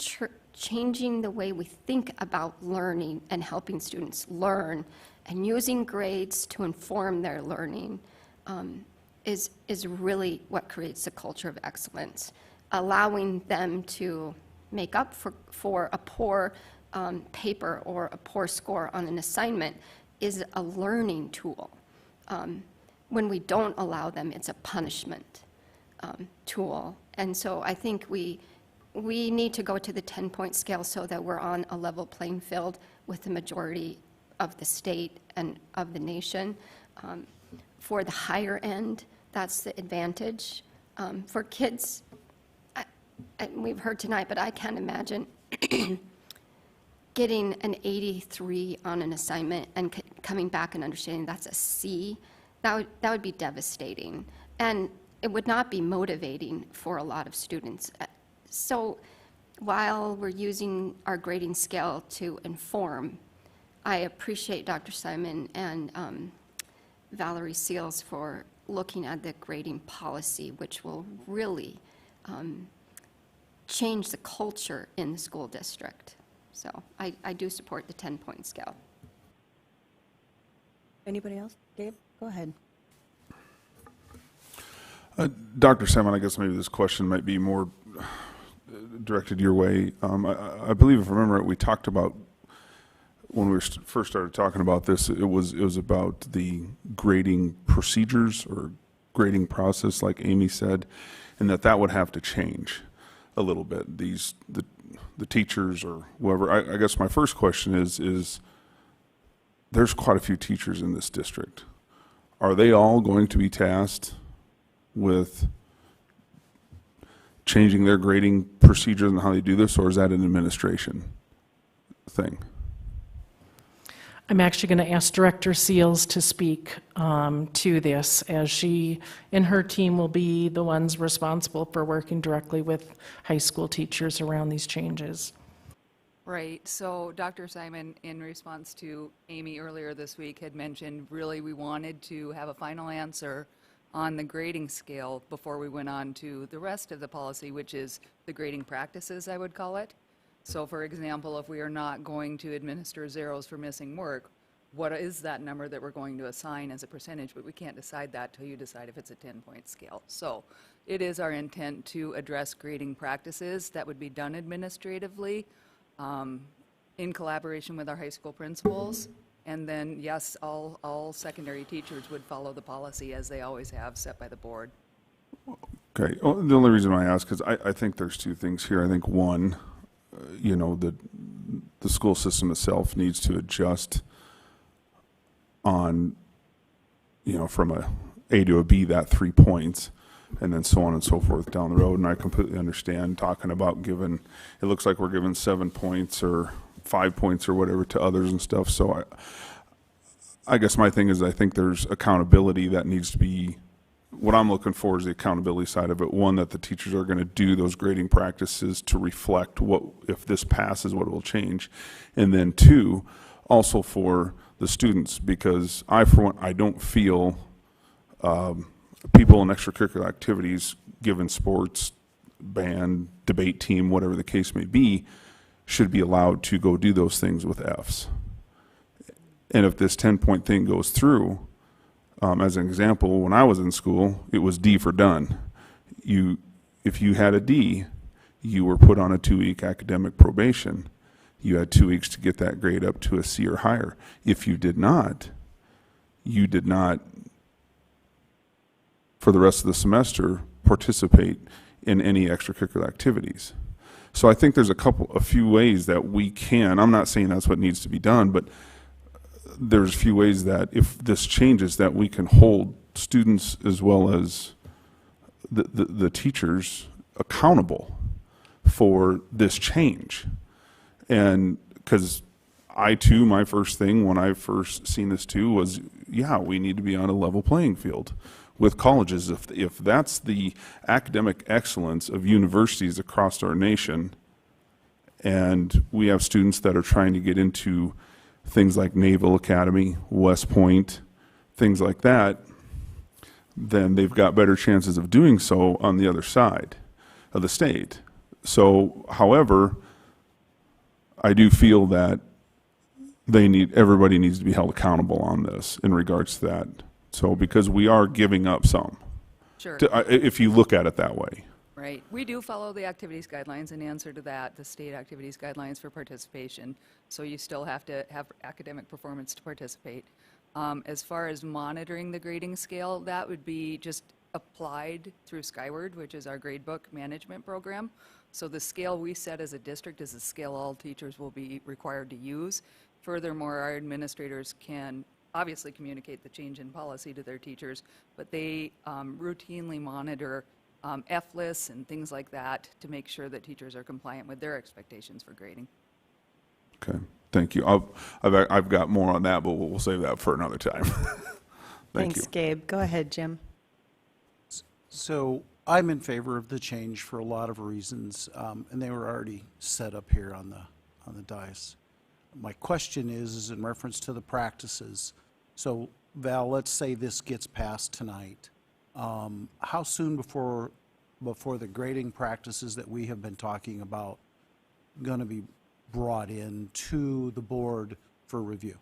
changing the way we think about learning and helping students learn and using grades to inform their learning is really what creates a culture of excellence. Allowing them to make up for a poor paper or a poor score on an assignment is a learning tool. When we don't allow them, it's a punishment tool. And so I think we need to go to the 10-point scale so that we're on a level playing field with the majority of the state and of the nation. For the higher end, that's the advantage. For kids, we've heard tonight, but I can't imagine getting an 83 on an assignment and coming back and understanding that's a C. That would be devastating. And it would not be motivating for a lot of students. So while we're using our grading scale to inform, I appreciate Dr. Simon and Valerie Seals for looking at the grading policy, which will really change the culture in the school district. So I do support the 10-point scale. Anybody else? Gabe, go ahead. Dr. Simon, I guess maybe this question might be more directed your way. I believe, if I remember right, we talked about, when we first started talking about this, it was about the grading procedures or grading process, like Amy said, and that would have to change a little bit. The teachers or whoever. I guess my first question is there's quite a few teachers in this district. Are they all going to be tasked with changing their grading procedures and how they do this, or is that an administration thing? I'm actually going to ask Director Seals to speak to this, as she and her team will be the ones responsible for working directly with high school teachers around these changes. Right, so Dr. Simon, in response to Amy earlier this week, had mentioned really we wanted to have a final answer on the grading scale before we went on to the rest of the policy, which is the grading practices, I would call it. So for example, if we are not going to administer zeros for missing work, what is that number that we're going to assign as a percentage? But we can't decide that till you decide if it's a 10-point scale. So it is our intent to address grading practices that would be done administratively in collaboration with our high school principals. And then, yes, all secondary teachers would follow the policy as they always have, set by the board. Okay, well, the only reason I ask is I think there's two things here. I think one, you know, the school system itself needs to adjust on, you know, from a A to a B, that 3 points, and then so on and so forth down the road. And I completely understand talking about giving, it looks like we're giving 7 points or 5 points or whatever to others and stuff. So I guess my thing is I think there's accountability that needs to be, what I'm looking for is the accountability side of it. One, that the teachers are going to do those grading practices to reflect what, if this passes, what will change. And then two, also for the students, because for one, I don't feel people in extracurricular activities, given sports, band, debate team, whatever the case may be, should be allowed to go do those things with Fs. And if this 10-point thing goes through, as an example, when I was in school, it was D for done. If you had a D, you were put on a 2-week academic probation. You had 2 weeks to get that grade up to a C or higher. If you did not, you did not, for the rest of the semester, participate in any extracurricular activities. So I think there's a few ways that we can, I'm not saying that's what needs to be done, but there's a few ways that if this changes, that we can hold students as well as the teachers accountable for this change. And because I too, my first thing when I first seen this too was, yeah, we need to be on a level playing field with colleges. If that's the academic excellence of universities across our nation, and we have students that are trying to get into things like Naval Academy, West Point, things like that, then they've got better chances of doing so on the other side of the state. So, however, I do feel that everybody needs to be held accountable on this in regards to that. So, because we are giving up some. Sure. If you look at it that way. Right. We do follow the activities guidelines in answer to that, the state activities guidelines for participation. So you still have to have academic performance to participate. As far as monitoring the grading scale, that would be just applied through Skyward, which is our gradebook management program. So the scale we set as a district is the scale all teachers will be required to use. Furthermore, our administrators can obviously communicate the change in policy to their teachers, but they routinely monitor F lists and things like that to make sure that teachers are compliant with their expectations for grading. Okay, thank you. I've got more on that, but we'll save that for another time. Thanks, Gabe. Go ahead, Jim. So I'm in favor of the change for a lot of reasons, and they were already set up here on the dais. My question is in reference to the practices. So Val, let's say this gets passed tonight. How soon before the grading practices that we have been talking about going to be brought in to the board for review?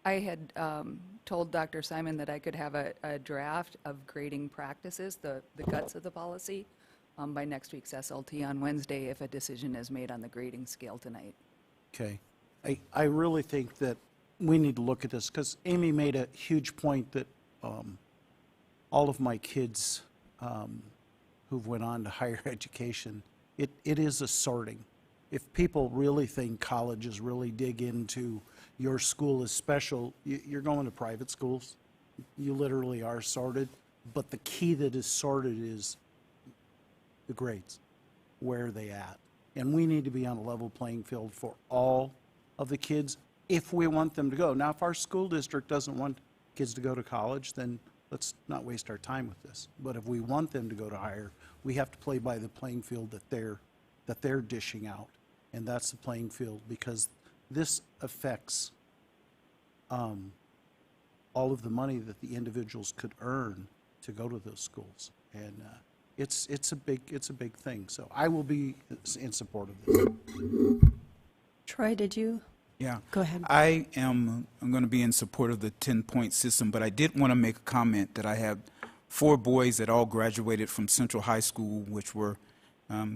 I had told Dr. Simon that I could have a draft of grading practices, the guts of the policy, by next week's SLT on Wednesday if a decision is made on the grading scale tonight. Okay. I really think that we need to look at this because Amy made a huge point that all of my kids who've went on to higher education, it is a sorting. If people really think colleges really dig into your school is special, you're going to private schools. You literally are sorted. But the key that is sorted is the grades. Where are they at? And we need to be on a level playing field for all of the kids if we want them to go. Now, if our school district doesn't want kids to go to college, then let's not waste our time with this. But if we want them to go to higher, we have to play by the playing field that they're dishing out. And that's the playing field, because this affects all of the money that the individuals could earn to go to those schools. And it's a big thing. So I will be in support of this. Troy, did you? Yeah. Go ahead. I'm going to be in support of the 10-point system, but I did want to make a comment that I have 4 boys that all graduated from Central High School, which were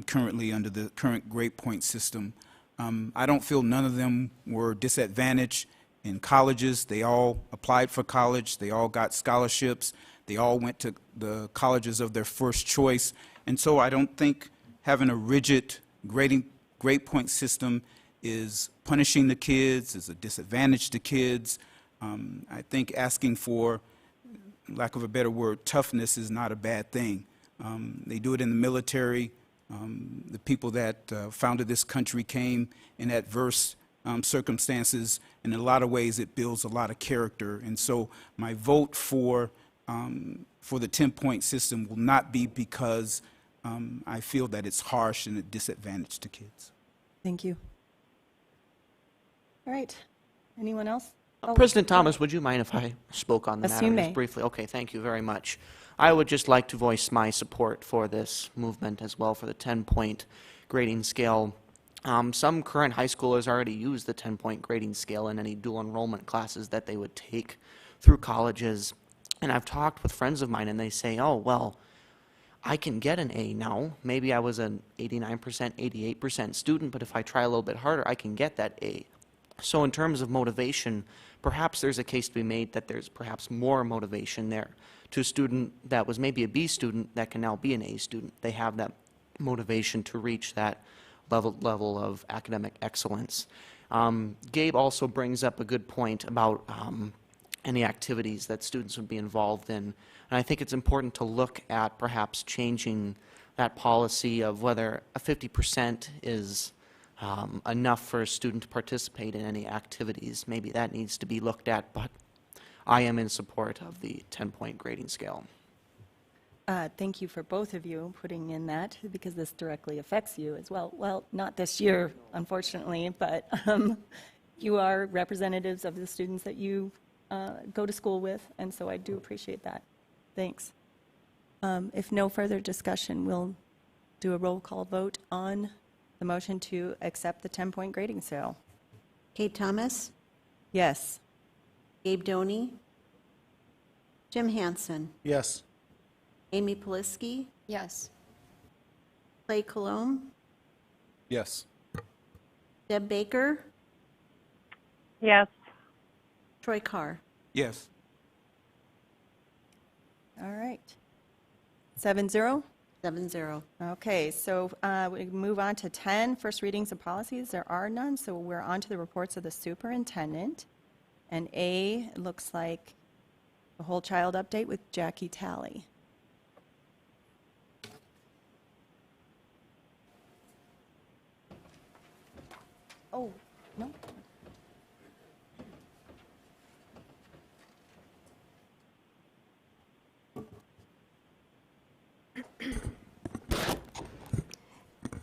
currently under the current grade point system. I don't feel none of them were disadvantaged in colleges. They all applied for college. They all got scholarships. They all went to the colleges of their first choice. And so I don't think having a rigid grade point system is punishing the kids, is a disadvantage to kids. I think asking for, lack of a better word, toughness is not a bad thing. They do it in the military. The people that founded this country came in adverse circumstances, and in a lot of ways it builds a lot of character. And so my vote for the 10-point system will not be because I feel that it's harsh and a disadvantage to kids. Thank you. All right. Anyone else? President Thomas, would you mind if I spoke on the Yes, matter you just may. briefly? Okay, thank you very much. I would just like to voice my support for this movement as well, for the 10-point grading scale. Some current high schoolers already use the 10-point grading scale in any dual enrollment classes that they would take through colleges. And I've talked with friends of mine, and they say, oh, well, I can get an A now. Maybe I was an 89%, 88% student, but if I try a little bit harder, I can get that A. So in terms of motivation, perhaps there's a case to be made that there's perhaps more motivation there to a student that was maybe a B student that can now be an A student. They have that motivation to reach that level of academic excellence. Gabe also brings up a good point about any activities that students would be involved in. And I think it's important to look at perhaps changing that policy of whether a 50% is enough for a student to participate in any activities. Maybe that needs to be looked at, but I am in support of the 10-point grading scale. Thank you for both of you putting in that, because this directly affects you as well. Well, not this year, unfortunately, but you are representatives of the students that you go to school with, and so I do appreciate that. Thanks. If no further discussion, we'll do a roll call vote on the motion to accept the 10-point grading scale. Kate Thomas, Yes. Gabe Doney, Jim Hansen, Yes. Amy Polisky, Yes. Clay Colomb, Yes. Deb Baker, Yes. Troy Carr. Yes. All right. 7-0? 7-0. Okay, so we move on to 10, first readings of policies. There are none, so we're on to the reports of the superintendent. And A, it looks like the whole child update with Jackie Talley. Oh, no.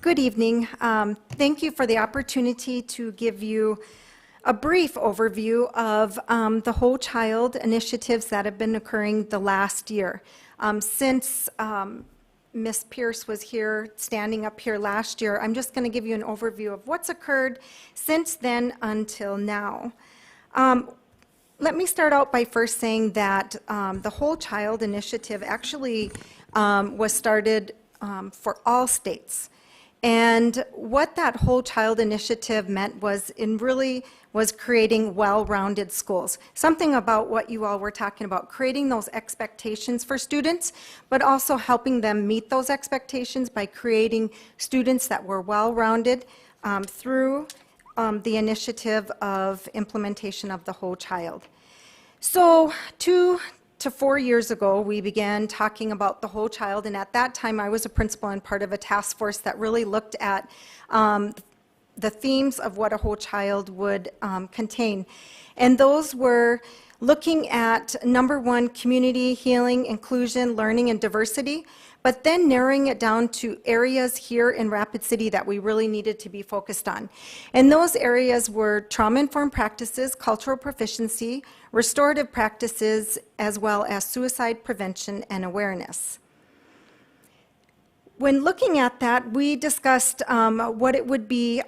Good evening. Thank you for the opportunity to give you a brief overview of the whole child initiatives that have been occurring the last year. Since Ms. Pierce was here, standing up here last year, I'm just going to give you an overview of what's occurred since then until now. Let me start out by first saying that the whole child initiative actually was started for all states. And what that whole child initiative meant was creating well-rounded schools. Something about what you all were talking about, creating those expectations for students, but also helping them meet those expectations by creating students that were well-rounded through the initiative of implementation of the whole child. So to to 4 years ago, we began talking about the whole child, and at that time, I was a principal and part of a task force that really looked at the themes of what a whole child would contain. And those were looking at, number one, community, healing, inclusion, learning, and diversity, but then narrowing it down to areas here in Rapid City that we really needed to be focused on. And those areas were trauma-informed practices, cultural proficiency, restorative practices, as well as suicide prevention and awareness. When looking at that, we discussed what it would be,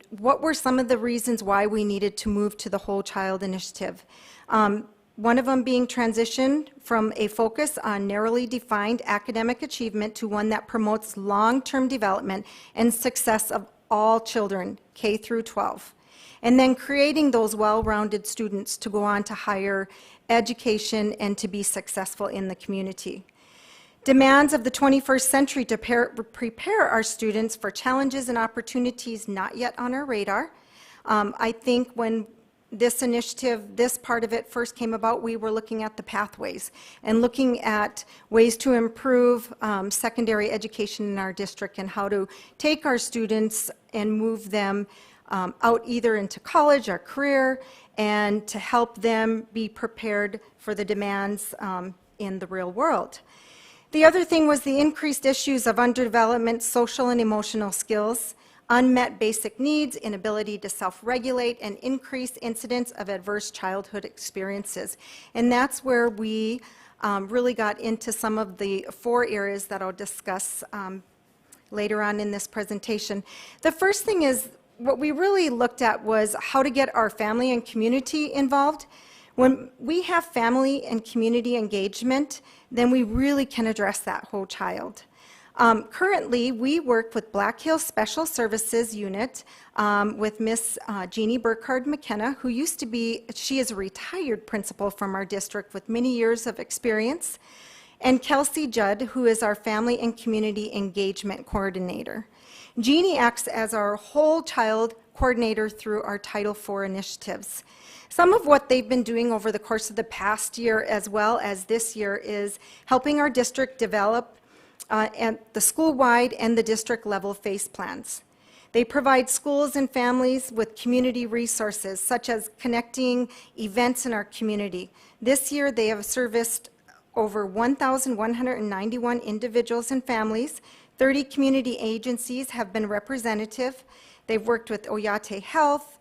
what were some of the reasons why we needed to move to the Whole Child Initiative. One of them being transition from a focus on narrowly defined academic achievement to one that promotes long-term development and success of all children, K through 12. And then creating those well-rounded students to go on to higher education and to be successful in the community. Demands of the 21st century to prepare our students for challenges and opportunities not yet on our radar. I think when this initiative, this part of it first came about, we were looking at the pathways and looking at ways to improve secondary education in our district and how to take our students and move them out either into college or career and to help them be prepared for the demands in the real world. The other thing was the increased issues of underdevelopment, social and emotional skills, unmet basic needs, inability to self-regulate, and increased incidence of adverse childhood experiences. And that's where we really got into some of the 4 areas that I'll discuss later on in this presentation. The first thing is, what we really looked at was how to get our family and community involved. When we have family and community engagement, then we really can address that whole child. Currently, we work with Black Hills Special Services Unit with Miss Jeannie Burkhard McKenna, who used to be, she is a retired principal from our district with many years of experience, and Kelsey Judd, who is our Family and Community Engagement Coordinator. Jeannie acts as our whole child coordinator through our Title IV initiatives. Some of what they've been doing over the course of the past year as well as this year is helping our district develop at the school-wide and the district-level FACE plans. They provide schools and families with community resources, such as connecting events in our community. This year, they have serviced over 1,191 individuals and families. 30 community agencies have been representative. They've worked with Oyate Health,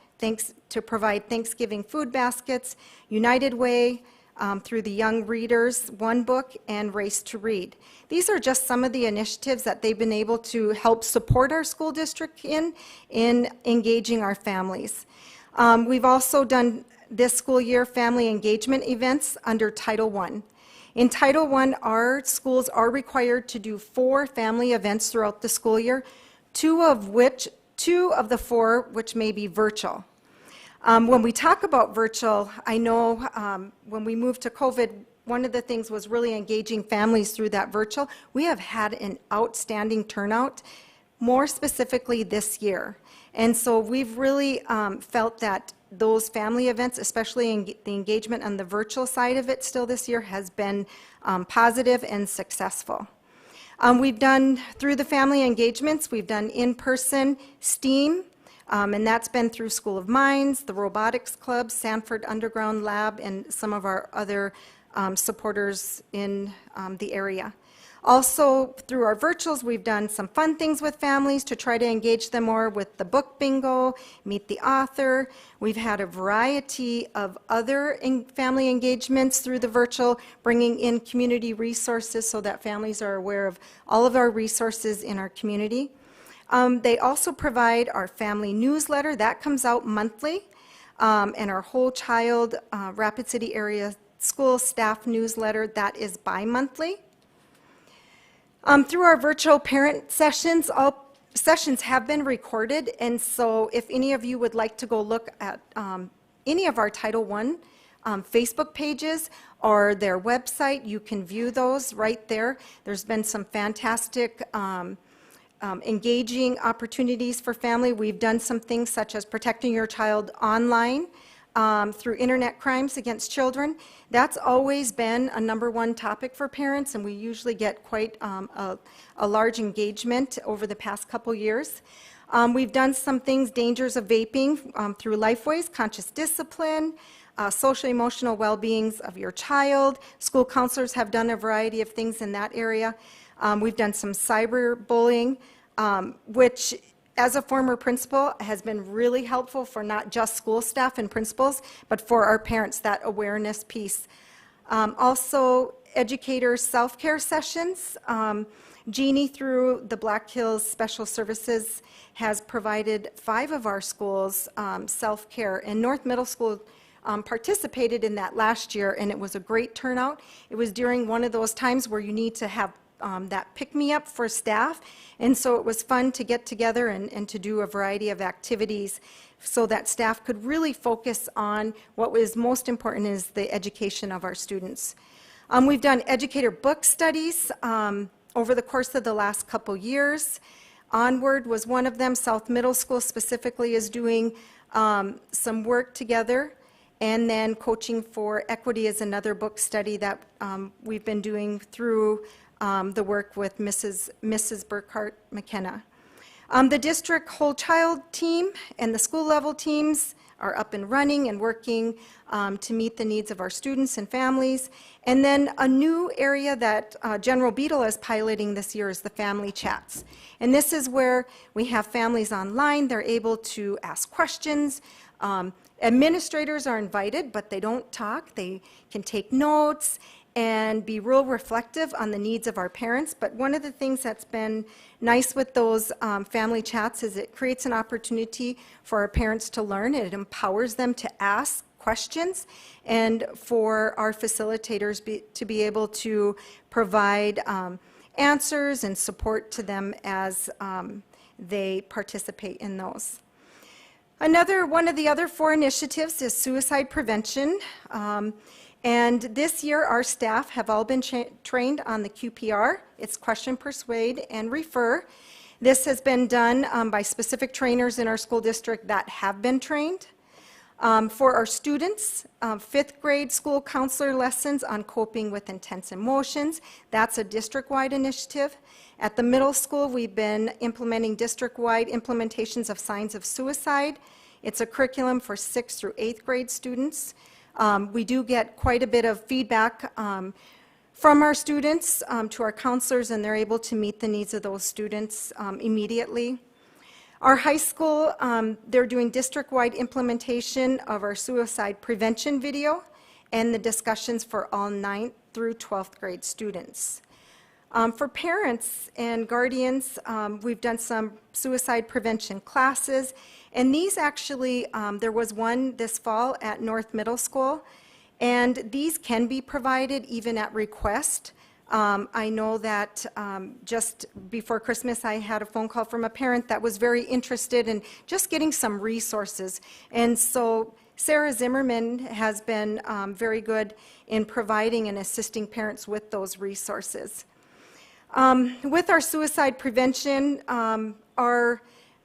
to provide Thanksgiving food baskets, United Way, through the Young Readers One Book, and Race to Read. These are just some of the initiatives that they've been able to help support our school district in engaging our families. We've also done this school year family engagement events under Title I. In Title I, our schools are required to do 4 family events throughout the school year, two of the 4 which may be virtual. When we talk about virtual, I know when we moved to COVID, one of the things was really engaging families through that virtual. We have had an outstanding turnout, more specifically this year. And so we've really felt that those family events, especially the engagement on the virtual side of it still this year, has been positive and successful. We've done, through the family engagements, we've done in-person STEAM, and that's been through School of Mines, the Robotics Club, Sanford Underground Lab, and some of our other supporters in the area. Also, through our virtuals, we've done some fun things with families to try to engage them more with the book bingo, meet the author. We've had a variety of other family engagements through the virtual, bringing in community resources so that families are aware of all of our resources in our community. They also provide our family newsletter. That comes out monthly, and our Whole Child Rapid City Area School Staff Newsletter, that is bi-monthly. Through our virtual parent sessions, all sessions have been recorded, and so if any of you would like to go look at any of our Title I Facebook pages or their website, you can view those right there. There's been some fantastic engaging opportunities for family. We've done some things such as protecting your child online, through internet crimes against children. That's always been a #1 topic for parents, and we usually get quite a large engagement over the past couple years. We've done some things, dangers of vaping through Lifeways, conscious discipline, social emotional well-beings of your child. School counselors have done a variety of things in that area. We've done some cyberbullying, which as a former principal has been really helpful for not just school staff and principals, but for our parents, that awareness piece. Also, educator self-care sessions. Jeannie, through the Black Hills Special Services, has provided 5 of our schools self-care, and North Middle School participated in that last year, and it was a great turnout. It was during one of those times where you need to have that pick-me-up for staff, and so it was fun to get together and to do a variety of activities so that staff could really focus on what was most important, is the education of our students. We've done educator book studies over the course of the last couple years. Onward was one of them. South Middle School specifically is doing some work together. And then Coaching for Equity is another book study that we've been doing through the work with Mrs. Burkhart McKenna. The district whole child team and the school level teams are up and running and working to meet the needs of our students and families. And then a new area that General Beadle is piloting this year is the family chats. And this is where we have families online. They're able to ask questions. Administrators are invited, but they don't talk. They can take notes and be real reflective on the needs of our parents. But one of the things that's been nice with those family chats is it creates an opportunity for our parents to learn. It empowers them to ask questions, and for our facilitators to be able to provide answers and support to them as they participate in those. One of the other 4 initiatives is suicide prevention. And this year, our staff have all been trained on the QPR. It's question, persuade, and refer. This has been done by specific trainers in our school district that have been trained. For our students, 5th grade school counselor lessons on coping with intense emotions. That's a district-wide initiative. At the middle school, we've been implementing district-wide implementations of signs of suicide. It's a curriculum for 6th through 8th grade students. We do get quite a bit of feedback from our students to our counselors, and they're able to meet the needs of those students immediately. Our high school, they're doing district-wide implementation of our suicide prevention video and the discussions for all 9th through 12th grade students. For parents and guardians, we've done some suicide prevention classes, and these actually, there was one this fall at North Middle School, and these can be provided even at request. I know that just before Christmas, I had a phone call from a parent that was very interested in just getting some resources, and so Sarah Zimmerman has been very good in providing and assisting parents with those resources. With our suicide prevention,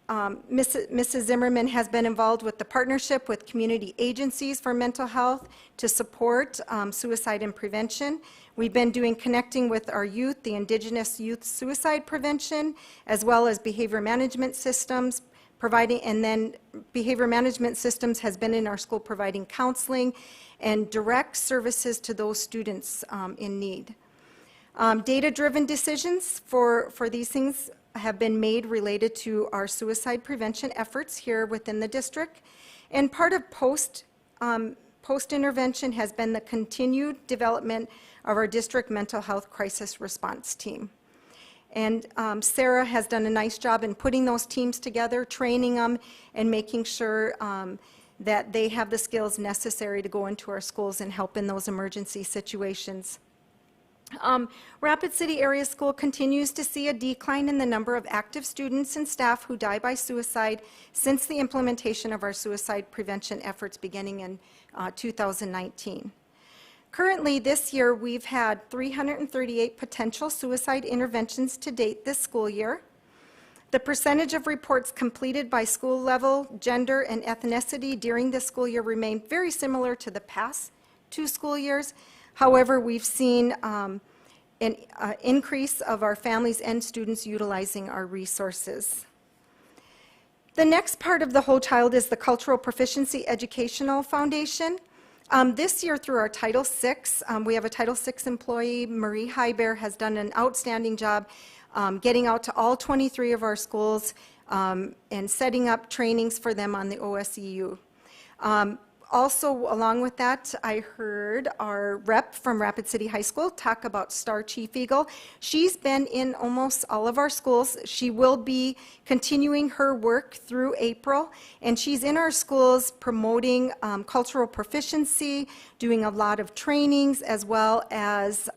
Mrs. Zimmerman has been involved with the partnership with community agencies for mental health to support suicide and prevention. We've been doing connecting with our youth, the Indigenous Youth Suicide Prevention, as well as behavior management systems, and then behavior management systems has been in our school providing counseling and direct services to those students in need. Data-driven decisions for these things have been made related to our suicide prevention efforts here within the district. And part of post-intervention has been the continued development of our district mental health crisis response team. And Sarah has done a nice job in putting those teams together, training them, and making sure that they have the skills necessary to go into our schools and help in those emergency situations. Rapid City Area School continues to see a decline in the number of active students and staff who die by suicide since the implementation of our suicide prevention efforts beginning in 2019. Currently, this year, we've had 338 potential suicide interventions to date this school year. The percentage of reports completed by school level, gender, and ethnicity during this school year remained very similar to the past 2 school years. However, we've seen an increase of our families and students utilizing our resources. The next part of the whole child is the Cultural Proficiency Educational Foundation. This year through our Title VI, we have a Title VI employee, Marie Heiber, has done an outstanding job getting out to all 23 of our schools and setting up trainings for them on the OSEU. Also, along with that, I heard our rep from Rapid City High School talk about Star Chief Eagle. She's been in almost all of our schools. She will be continuing her work through April, and she's in our schools promoting cultural proficiency, doing a lot of trainings, as well as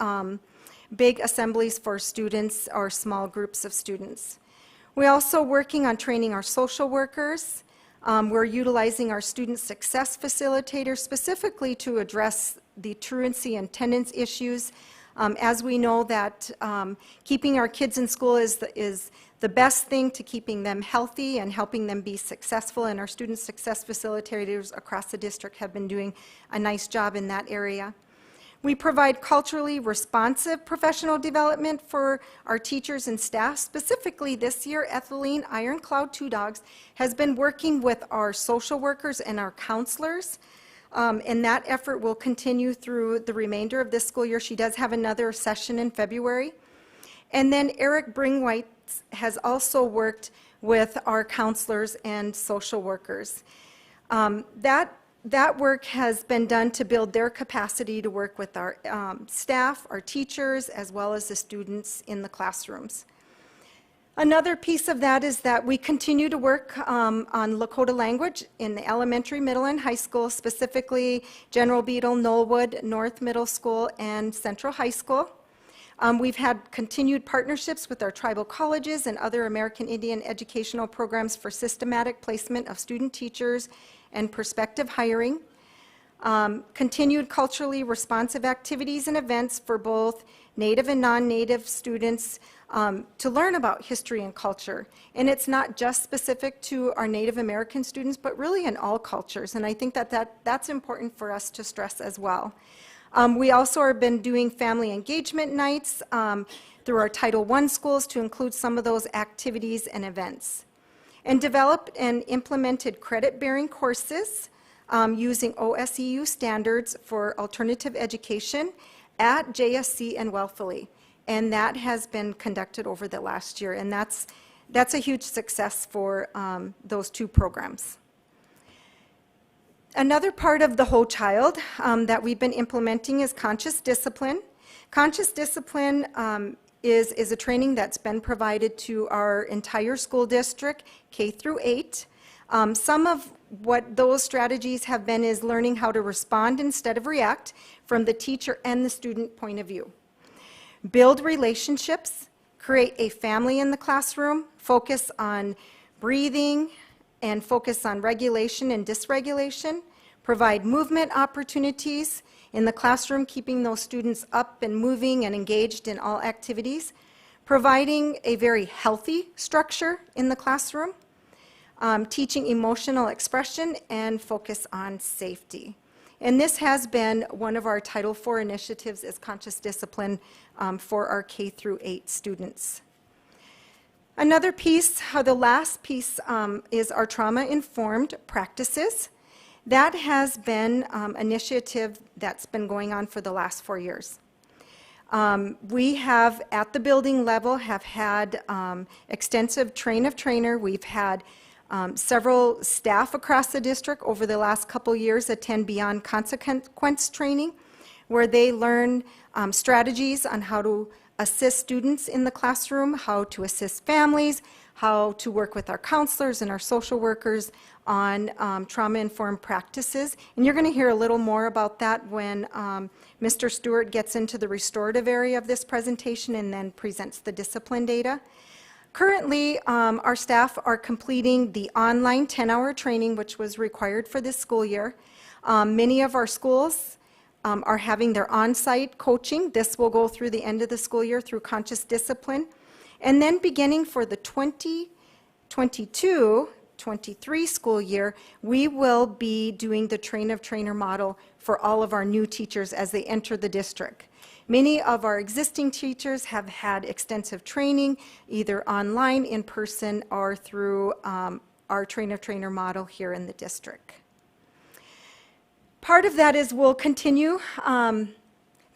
big assemblies for students or small groups of students. We're also working on training our social workers. We're utilizing our student success facilitator specifically to address the truancy and attendance issues. As we know that keeping our kids in school is the best thing to keeping them healthy and helping them be successful, and our student success facilitators across the district have been doing a nice job in that area. We provide culturally responsive professional development for our teachers and staff. Specifically this year, Etheline Ironcloud Two Dogs has been working with our social workers and our counselors, and that effort will continue through the remainder of this school year. She does have another session in February. And then Eric Bringwhite has also worked with our counselors and social workers. That work has been done to build their capacity to work with our staff, our teachers, as well as the students in the classrooms. Another piece of that is that we continue to work on Lakota language in the elementary, middle, and high school, specifically General Beadle, Knollwood, North Middle School, and Central High School. We've had continued partnerships with our tribal colleges and other American Indian educational programs for systematic placement of student teachers and prospective hiring. Continued culturally responsive activities and events for both Native and non-Native students to learn about history and culture. And it's not just specific to our Native American students, but really in all cultures. And I think that's important for us to stress as well. We also have been doing family engagement nights through our Title I schools to include some of those activities and events. And developed and implemented credit-bearing courses using OSEU standards for alternative education at JSC and Wellesley. And that has been conducted over the last year, and that's a huge success for those 2 programs. Another part of the whole child that we've been implementing is conscious discipline. Conscious discipline is a training that's been provided to our entire school district, K through 8. Some of what those strategies have been is learning how to respond instead of react from the teacher and the student point of view. Build relationships, create a family in the classroom, focus on breathing, and focus on regulation and dysregulation, provide movement opportunities in the classroom, keeping those students up and moving and engaged in all activities, providing a very healthy structure in the classroom, teaching emotional expression, and focus on safety. And this has been one of our Title IV initiatives, is conscious discipline for our K through 8 students. Another piece, the last piece, is our trauma-informed practices. That has been an initiative that's been going on for the last 4 years. We have, at the building level, have had extensive train of trainer. We've had several staff across the district over the last couple years attend Beyond Consequence training, where they learn strategies on how to assist students in the classroom, how to assist families, how to work with our counselors and our social workers on trauma-informed practices. And you're going to hear a little more about that when Mr. Stewart gets into the restorative area of this presentation and then presents the discipline data. Currently, our staff are completing the online 10-hour training, which was required for this school year. Many of our schools are having their on-site coaching. This will go through the end of the school year through conscious discipline. And then beginning for the 2022-23 school year, we will be doing the train-of-trainer model for all of our new teachers as they enter the district. Many of our existing teachers have had extensive training, either online, in person, or through our train-of-trainer model here in the district. Part of that is we'll continue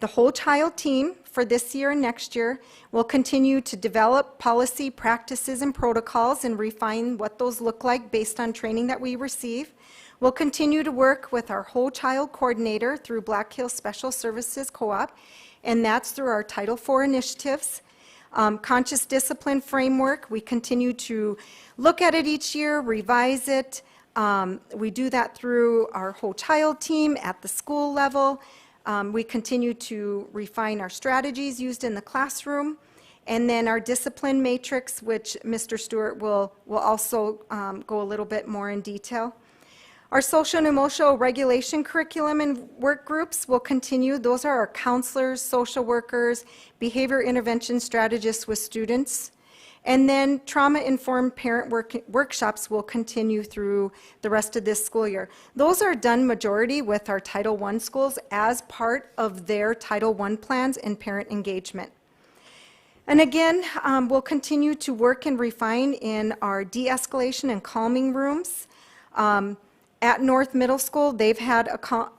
the whole child team for this year and next year. We'll continue to develop policy, practices, and protocols and refine what those look like based on training that we receive. We'll continue to work with our whole child coordinator through Black Hills Special Services Co-op, and that's through our Title IV initiatives. Conscious discipline framework, we continue to look at it each year, revise it. We do that through our whole child team at the school level. We continue to refine our strategies used in the classroom. And then our discipline matrix, which Mr. Stewart will also go a little bit more in detail. Our social and emotional regulation curriculum and work groups will continue. Those are our counselors, social workers, behavior intervention strategists with students. And then trauma-informed parent workshops will continue through the rest of this school year. Those are done majority with our Title I schools as part of their Title I plans and parent engagement. And again, we'll continue to work and refine in our de-escalation and calming rooms. At North Middle School, they've had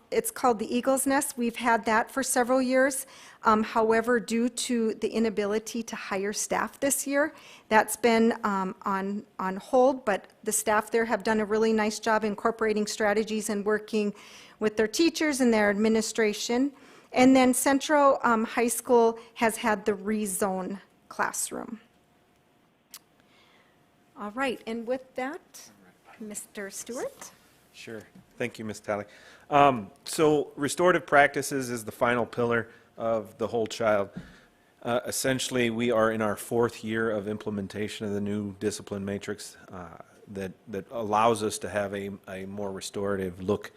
it's called the Eagle's Nest. We've had that for several years. However, due to the inability to hire staff this year, that's been on hold, but the staff there have done a really nice job incorporating strategies and working with their teachers and their administration. And then Central High School has had the rezone classroom. All right, and with that, Mr. Stewart. Sure. Thank you, Ms. Talley. So restorative practices is the final pillar of the whole child. Essentially, we are in our 4th year of implementation of the new discipline matrix that allows us to have a more restorative look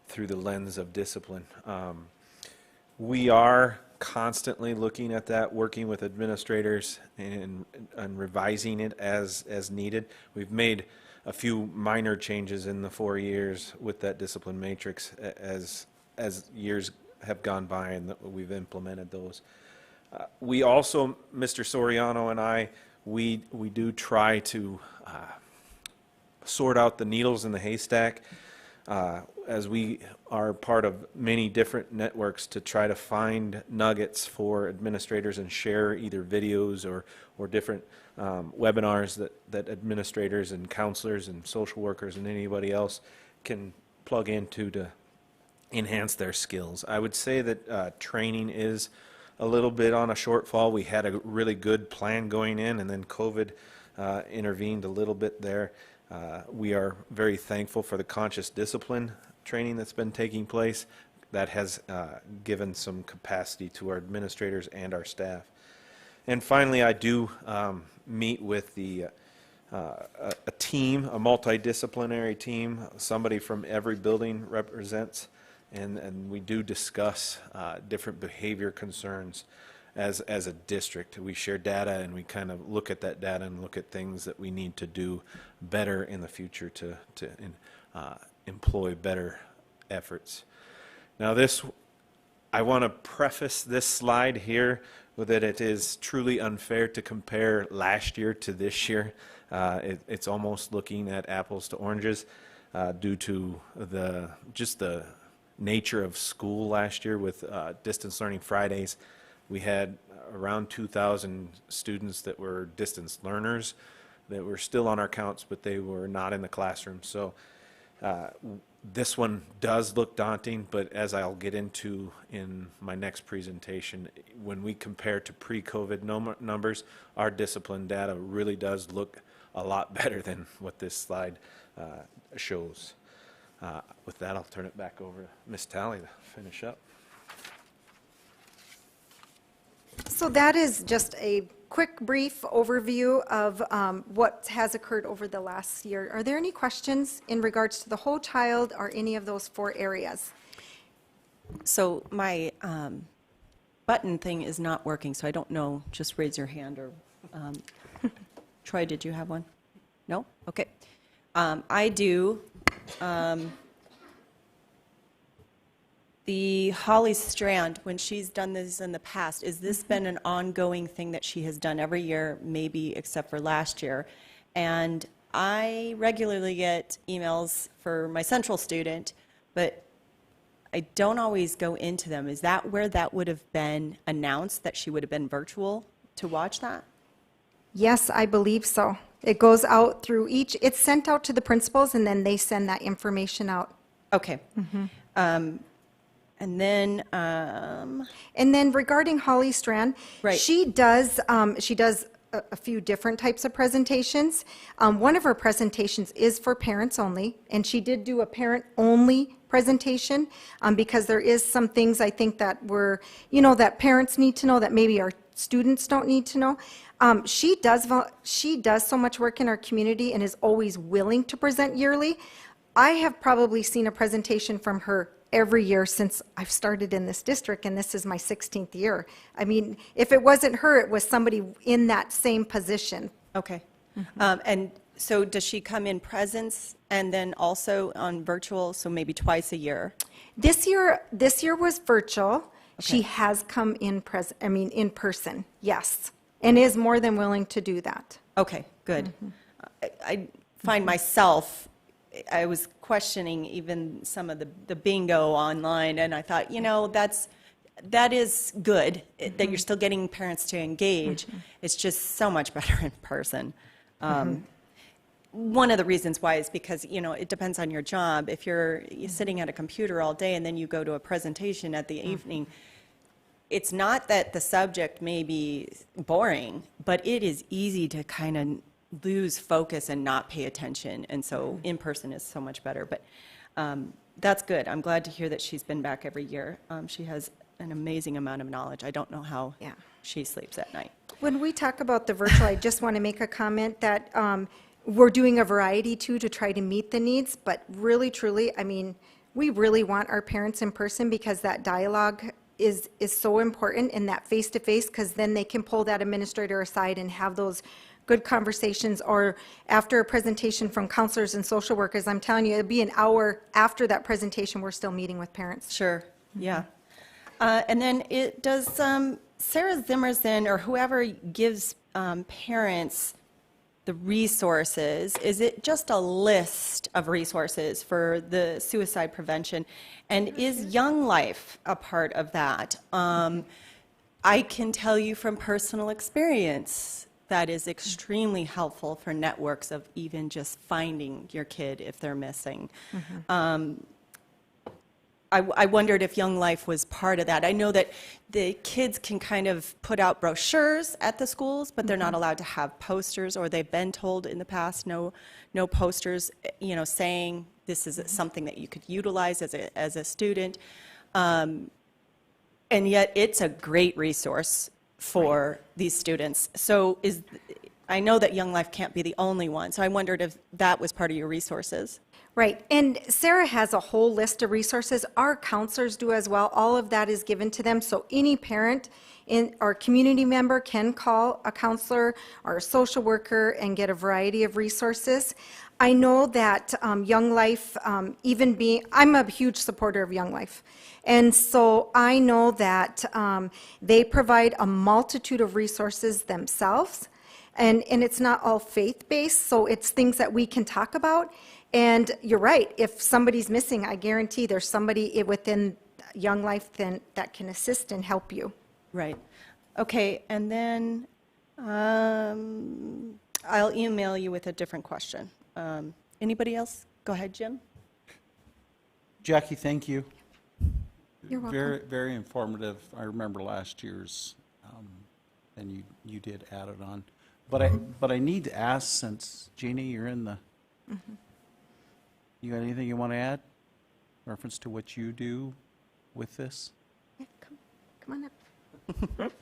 through the lens of discipline. We are constantly looking at that, working with administrators and revising it as needed. We've made a few minor changes in the 4 years with that discipline matrix as years have gone by and we've implemented those. We also, Mr. Soriano and I, we do try to sort out the needles in the haystack as we are part of many different networks to try to find nuggets for administrators and share either videos or different webinars that administrators and counselors and social workers and anybody else can plug into to enhance their skills. I would say that training is a little bit on a shortfall. We had a really good plan going in, and then COVID intervened a little bit there. We are very thankful for the conscious discipline training that's been taking place. That has given some capacity to our administrators and our staff. And finally, I do meet with a team, a multidisciplinary team. Somebody from every building represents, and we do discuss different behavior concerns as a district. We share data, and we kind of look at that data and look at things that we need to do better in the future to employ better efforts. Now I want to preface this slide here with that it is truly unfair to compare last year to this year. It's almost looking at apples to oranges due to just the nature of school last year with distance learning Fridays. We had around 2,000 students that were distance learners that were still on our counts, but they were not in the classroom. So this one does look daunting, but as I'll get into in my next presentation, when we compare to pre-COVID numbers, our discipline data really does look a lot better than what this slide shows. With that, I'll turn it back over to Ms. Talley to finish up. So that is just a quick, brief overview of what has occurred over the last year. Are there any questions in regards to the whole child or any of those 4 areas? So my button thing is not working, so I don't know, just raise your hand or Troy, did you have one? No? Okay. I do. The Holly Strand, when she's done this in the past, has this been an ongoing thing that she has done every year, maybe except for last year? And I regularly get emails for my central student, but I don't always go into them. Is that where that would have been announced, that she would have been virtual to watch that? Yes, I believe so. It goes out through it's sent out to the principals, and then they send that information out. Okay. And then regarding Holly Strand, right. she does a few different types of presentations. One of her presentations is for parents only, and she did do a parent-only presentation because there is some things I think that that parents need to know that maybe our students don't need to know. She does so much work in our community and is always willing to present yearly. I have probably seen a presentation from her every year since I've started in this district, and this is my 16th year. I mean, if it wasn't her, it was somebody in that same position. Okay. And so does she come in presence and then also on virtual, so maybe twice a year? This year was virtual. Okay. She has come in person, yes, and is more than willing to do that. Okay, good. I find myself, I was questioning even some of the bingo online, and I thought, that is good, that you're still getting parents to engage. It's just so much better in person. One of the reasons why is because, it depends on your job. If you're sitting at a computer all day and then you go to a presentation at the evening, it's not that the subject may be boring, but it is easy to kind of lose focus and not pay attention, and so in person is so much better. But that's good. I'm glad to hear that she's been back every year. She has an amazing amount of knowledge. I don't know how she sleeps at night. When we talk about the virtual, I just want to make a comment that we're doing a variety too to try to meet the needs, but really, truly, we really want our parents in person because that dialogue is so important, and that face-to-face, because then they can pull that administrator aside and have those good conversations, or after a presentation from counselors and social workers, I'm telling you, it'll be an hour after that presentation, we're still meeting with parents. Sure, yeah. And then does Sarah Zimmerson or whoever gives parents the resources, is it just a list of resources for the suicide prevention? And is Young Life a part of that? I can tell you from personal experience, that is extremely helpful for networks of even just finding your kid if they're missing. I wondered if Young Life was part of that. I know that the kids can kind of put out brochures at the schools, but they're not allowed to have posters, or they've been told in the past, no posters, saying this is something that you could utilize as a student. And yet it's a great resource for these students. So I know that Young Life can't be the only one, so I wondered if that was part of your resources. Right, and Sarah has a whole list of resources. Our counselors do as well. All of that is given to them, so any parent or community member can call a counselor or a social worker and get a variety of resources. I know that Young Life, I'm a huge supporter of Young Life. And so I know that they provide a multitude of resources themselves. And it's not all faith-based, so it's things that we can talk about. And you're right, if somebody's missing, I guarantee there's somebody within Young Life then that can assist and help you. Right. Okay, and then I'll email you with a different question. Anybody else? Go ahead, Jim. Jackie, thank you. You're welcome. Very, very informative. I remember last year's, and you did add it on. But I need to ask, since Jeannie, you're in the. You got anything you want to add? Reference to what you do with this? Yeah, come on up.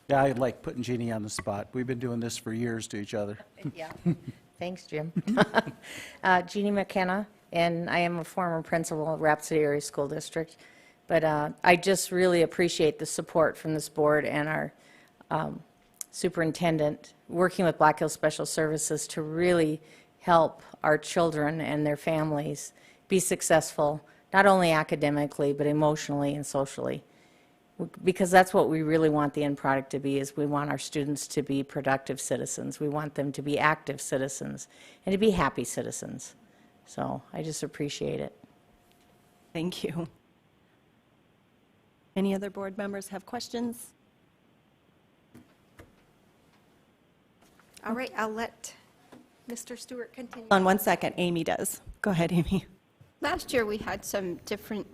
Yeah, I like putting Jeannie on the spot. We've been doing this for years to each other. Yeah. Thanks, Jim. Jeannie McKenna, and I am a former principal of Rapid City Area School District. But I just really appreciate the support from this board and our superintendent, working with Black Hills Special Services to really help our children and their families be successful, not only academically, but emotionally and socially. Because that's what we really want the end product to be, is we want our students to be productive citizens. We want them to be active citizens and to be happy citizens. So I just appreciate it. Thank you. Any other board members have questions? All right, I'll let Mr. Stewart continue. On 1 second, Amy does. Go ahead, Amy. Last year, we had some different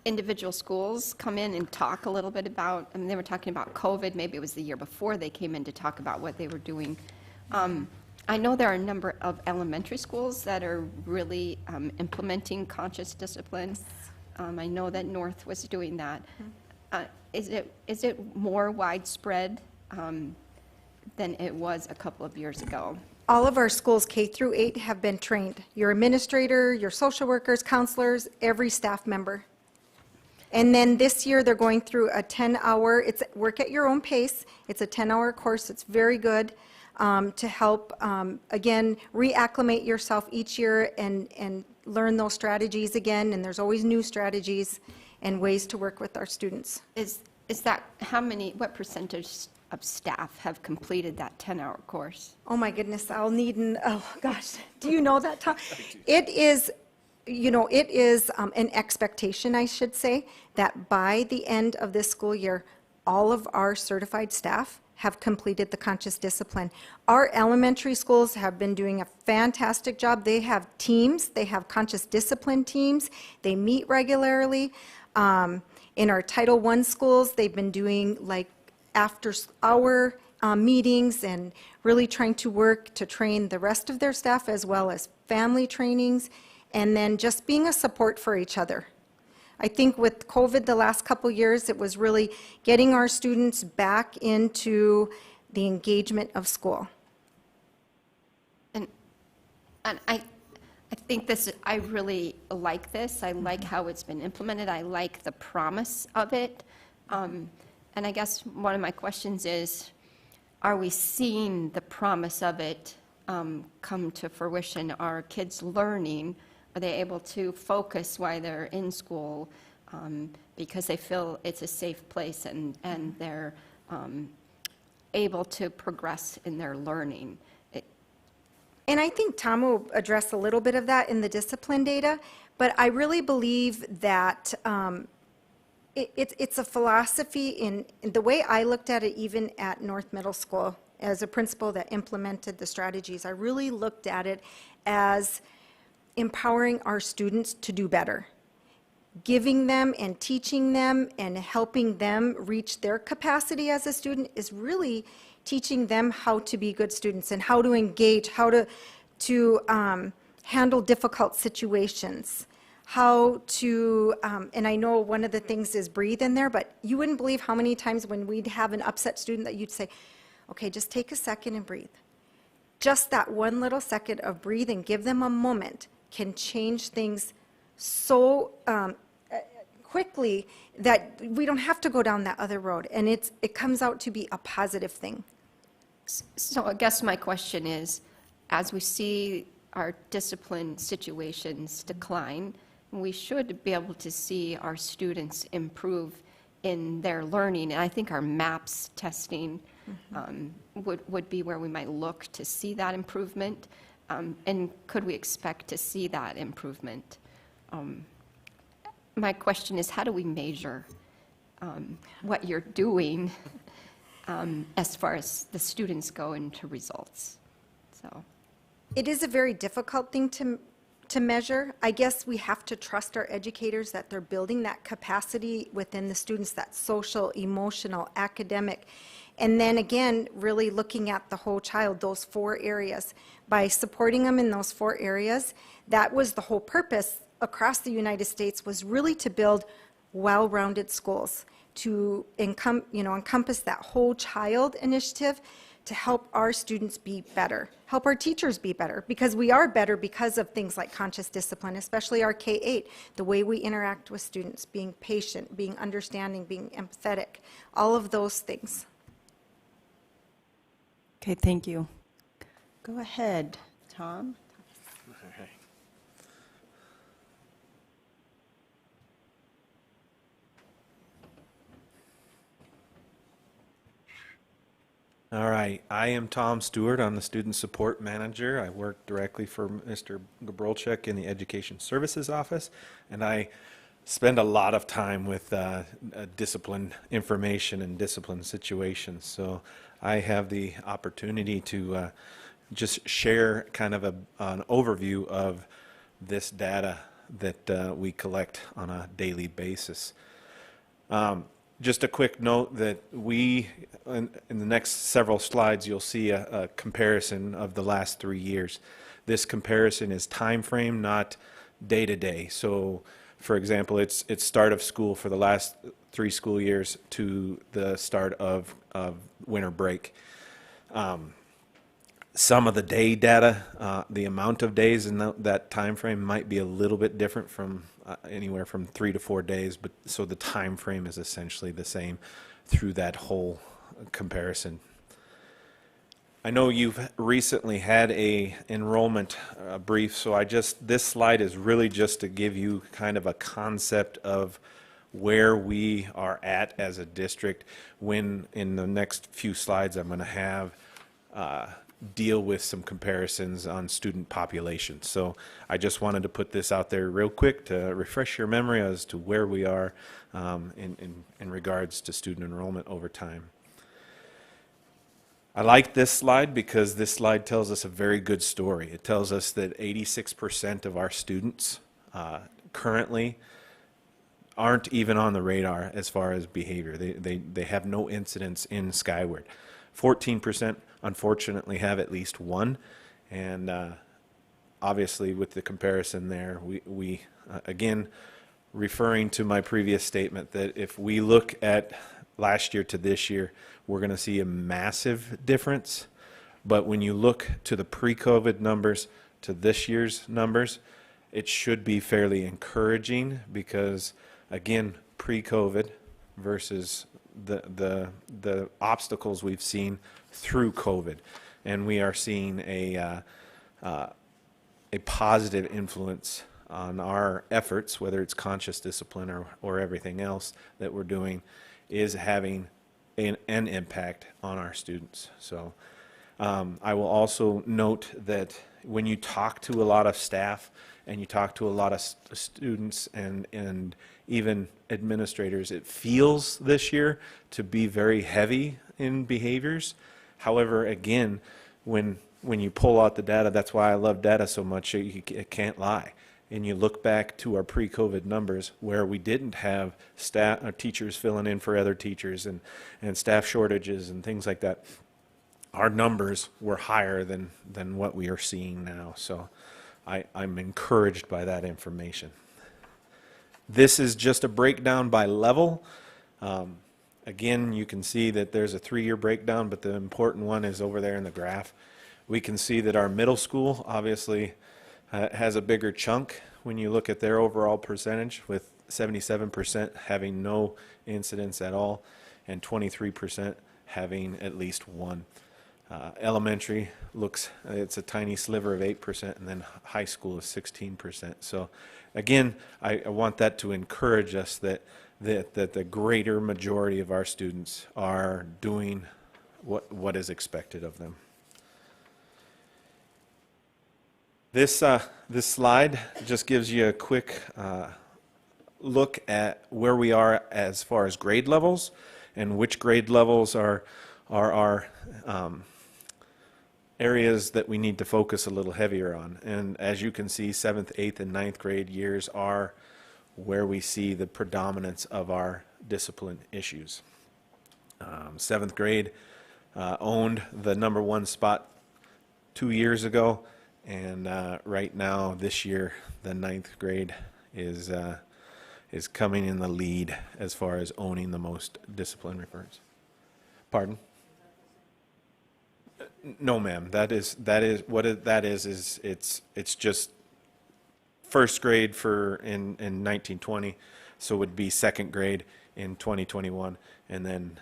individual schools come in and talk a little bit about, I mean, they were talking about COVID, maybe it was the year before they came in to talk about what they were doing. I know there are a number of elementary schools that are really implementing conscious discipline. I know that North was doing that. Is it more widespread than it was a couple of years ago? All of our schools, K through 8, have been trained. Your administrator, your social workers, counselors, every staff member. And then this year, they're going through a 10-hour, it's work at your own pace. It's a 10-hour course. It's very good to help, again, reacclimate yourself each year and learn those strategies again. And there's always new strategies and ways to work with our students. Is that, what percentage of staff have completed that 10-hour course? Oh my goodness, I'll need oh gosh, do you know that, Tom? It is, it is an expectation, I should say, that by the end of this school year, all of our certified staff have completed the conscious discipline. Our elementary schools have been doing a fantastic job. They have teams, they have conscious discipline teams, they meet regularly. In our Title I schools, they've been doing like after-hour meetings and really trying to work to train the rest of their staff as well as family trainings, and then just being a support for each other. I think with COVID the last couple years, it was really getting our students back into the engagement of school. And I think I really like this. I like how it's been implemented. I like the promise of it. And I guess one of my questions is, are we seeing the promise of it come to fruition? Are kids learning? Are they able to focus while they're in school because they feel it's a safe place and they're able to progress in their learning? And I think Tom will address a little bit of that in the discipline data, but I really believe that it's a philosophy in the way I looked at it, even at North Middle School, as a principal that implemented the strategies. I really looked at it as empowering our students to do better, giving them and teaching them and helping them reach their capacity as a student is really teaching them how to be good students and how to engage, how to handle difficult situations, how to, and I know one of the things is breathe in there, but you wouldn't believe how many times when we'd have an upset student that you'd say, okay, just take a second and breathe. Just that one little second of breathe and give them a moment can change things so quickly that we don't have to go down that other road. And it comes out to be a positive thing. So I guess my question is, as we see our discipline situations decline, we should be able to see our students improve in their learning. And I think our MAPS testing would be where we might look to see that improvement. And could we expect to see that improvement? My question is, how do we measure what you're doing as far as the students go into results? So, it is a very difficult thing to measure. I guess we have to trust our educators that they're building that capacity within the students, that social, emotional, academic, and then again, really looking at the whole child, those 4 areas. By supporting them in those 4 areas, that was the whole purpose across the United States, was really to build well-rounded schools, to encompass that whole child initiative, to help our students be better, help our teachers be better, because we are better because of things like conscious discipline, especially our K-8, the way we interact with students, being patient, being understanding, being empathetic, all of those things. Okay, thank you. Go ahead, Tom. All right, I am Tom Stewart. I'm the Student Support Manager. I work directly for Mr. Gabrolchuk in the Education Services Office, and I spend a lot of time with discipline information and discipline situations. So I have the opportunity to just share kind of an overview of this data that we collect on a daily basis. Just a quick note that we, in the next several slides, you'll see a comparison of the last 3 years. This comparison is time frame, not day to day. So, for example, it's start of school for the last 3 school years to the start of winter break. Some of the day data, the amount of days in that time frame might be a little bit different from anywhere from 3 to 4 days, but so the time frame is essentially the same through that whole comparison. I know you've recently had a enrollment brief, so this slide is really just to give you kind of a concept of where we are at as a district when in the next few slides I'm going to have deal with some comparisons on student populations. So I just wanted to put this out there real quick to refresh your memory as to where we are in regards to student enrollment over time. I like this slide because this slide tells us a very good story. It tells us that 86% of our students currently aren't even on the radar as far as behavior. They have no incidents in Skyward. 14% unfortunately have at least one, and obviously with the comparison there, we again, referring to my previous statement that if we look at last year to this year, we're going to see a massive difference. But when you look to the pre-COVID numbers to this year's numbers, it should be fairly encouraging because, again, pre-COVID versus the obstacles we've seen through COVID, and we are seeing a positive influence on our efforts, whether it's conscious discipline or everything else that we're doing, is having an impact on our students. So I will also note that when you talk to a lot of staff and you talk to a lot of students and even administrators, it feels this year to be very heavy in behaviors. However, again, when you pull out the data, that's why I love data so much, it can't lie. And you look back to our pre-COVID numbers where we didn't have staff or teachers filling in for other teachers and staff shortages and things like that, our numbers were higher than what we are seeing now. So I'm encouraged by that information. This is just a breakdown by level. Again, you can see that there's a 3-year breakdown, but the important one is over there in the graph. We can see that our middle school obviously has a bigger chunk when you look at their overall percentage, with 77% having no incidents at all and 23% having at least one. Elementary it's a tiny sliver of 8%, and then high school is 16%. So again, I want that to encourage us that the greater majority of our students are doing what is expected of them. This slide just gives you a quick look at where we are as far as grade levels and which grade levels are our areas that we need to focus a little heavier on. And as you can see, 7th, 8th, and 9th grade years are where we see the predominance of our discipline issues. 7th grade owned the #1 spot 2 years ago, and right now, this year, the 9th grade is coming in the lead as far as owning the most discipline reports. Pardon? No, ma'am. That is it's just first grade in 1920, so it would be second grade in 2021, and then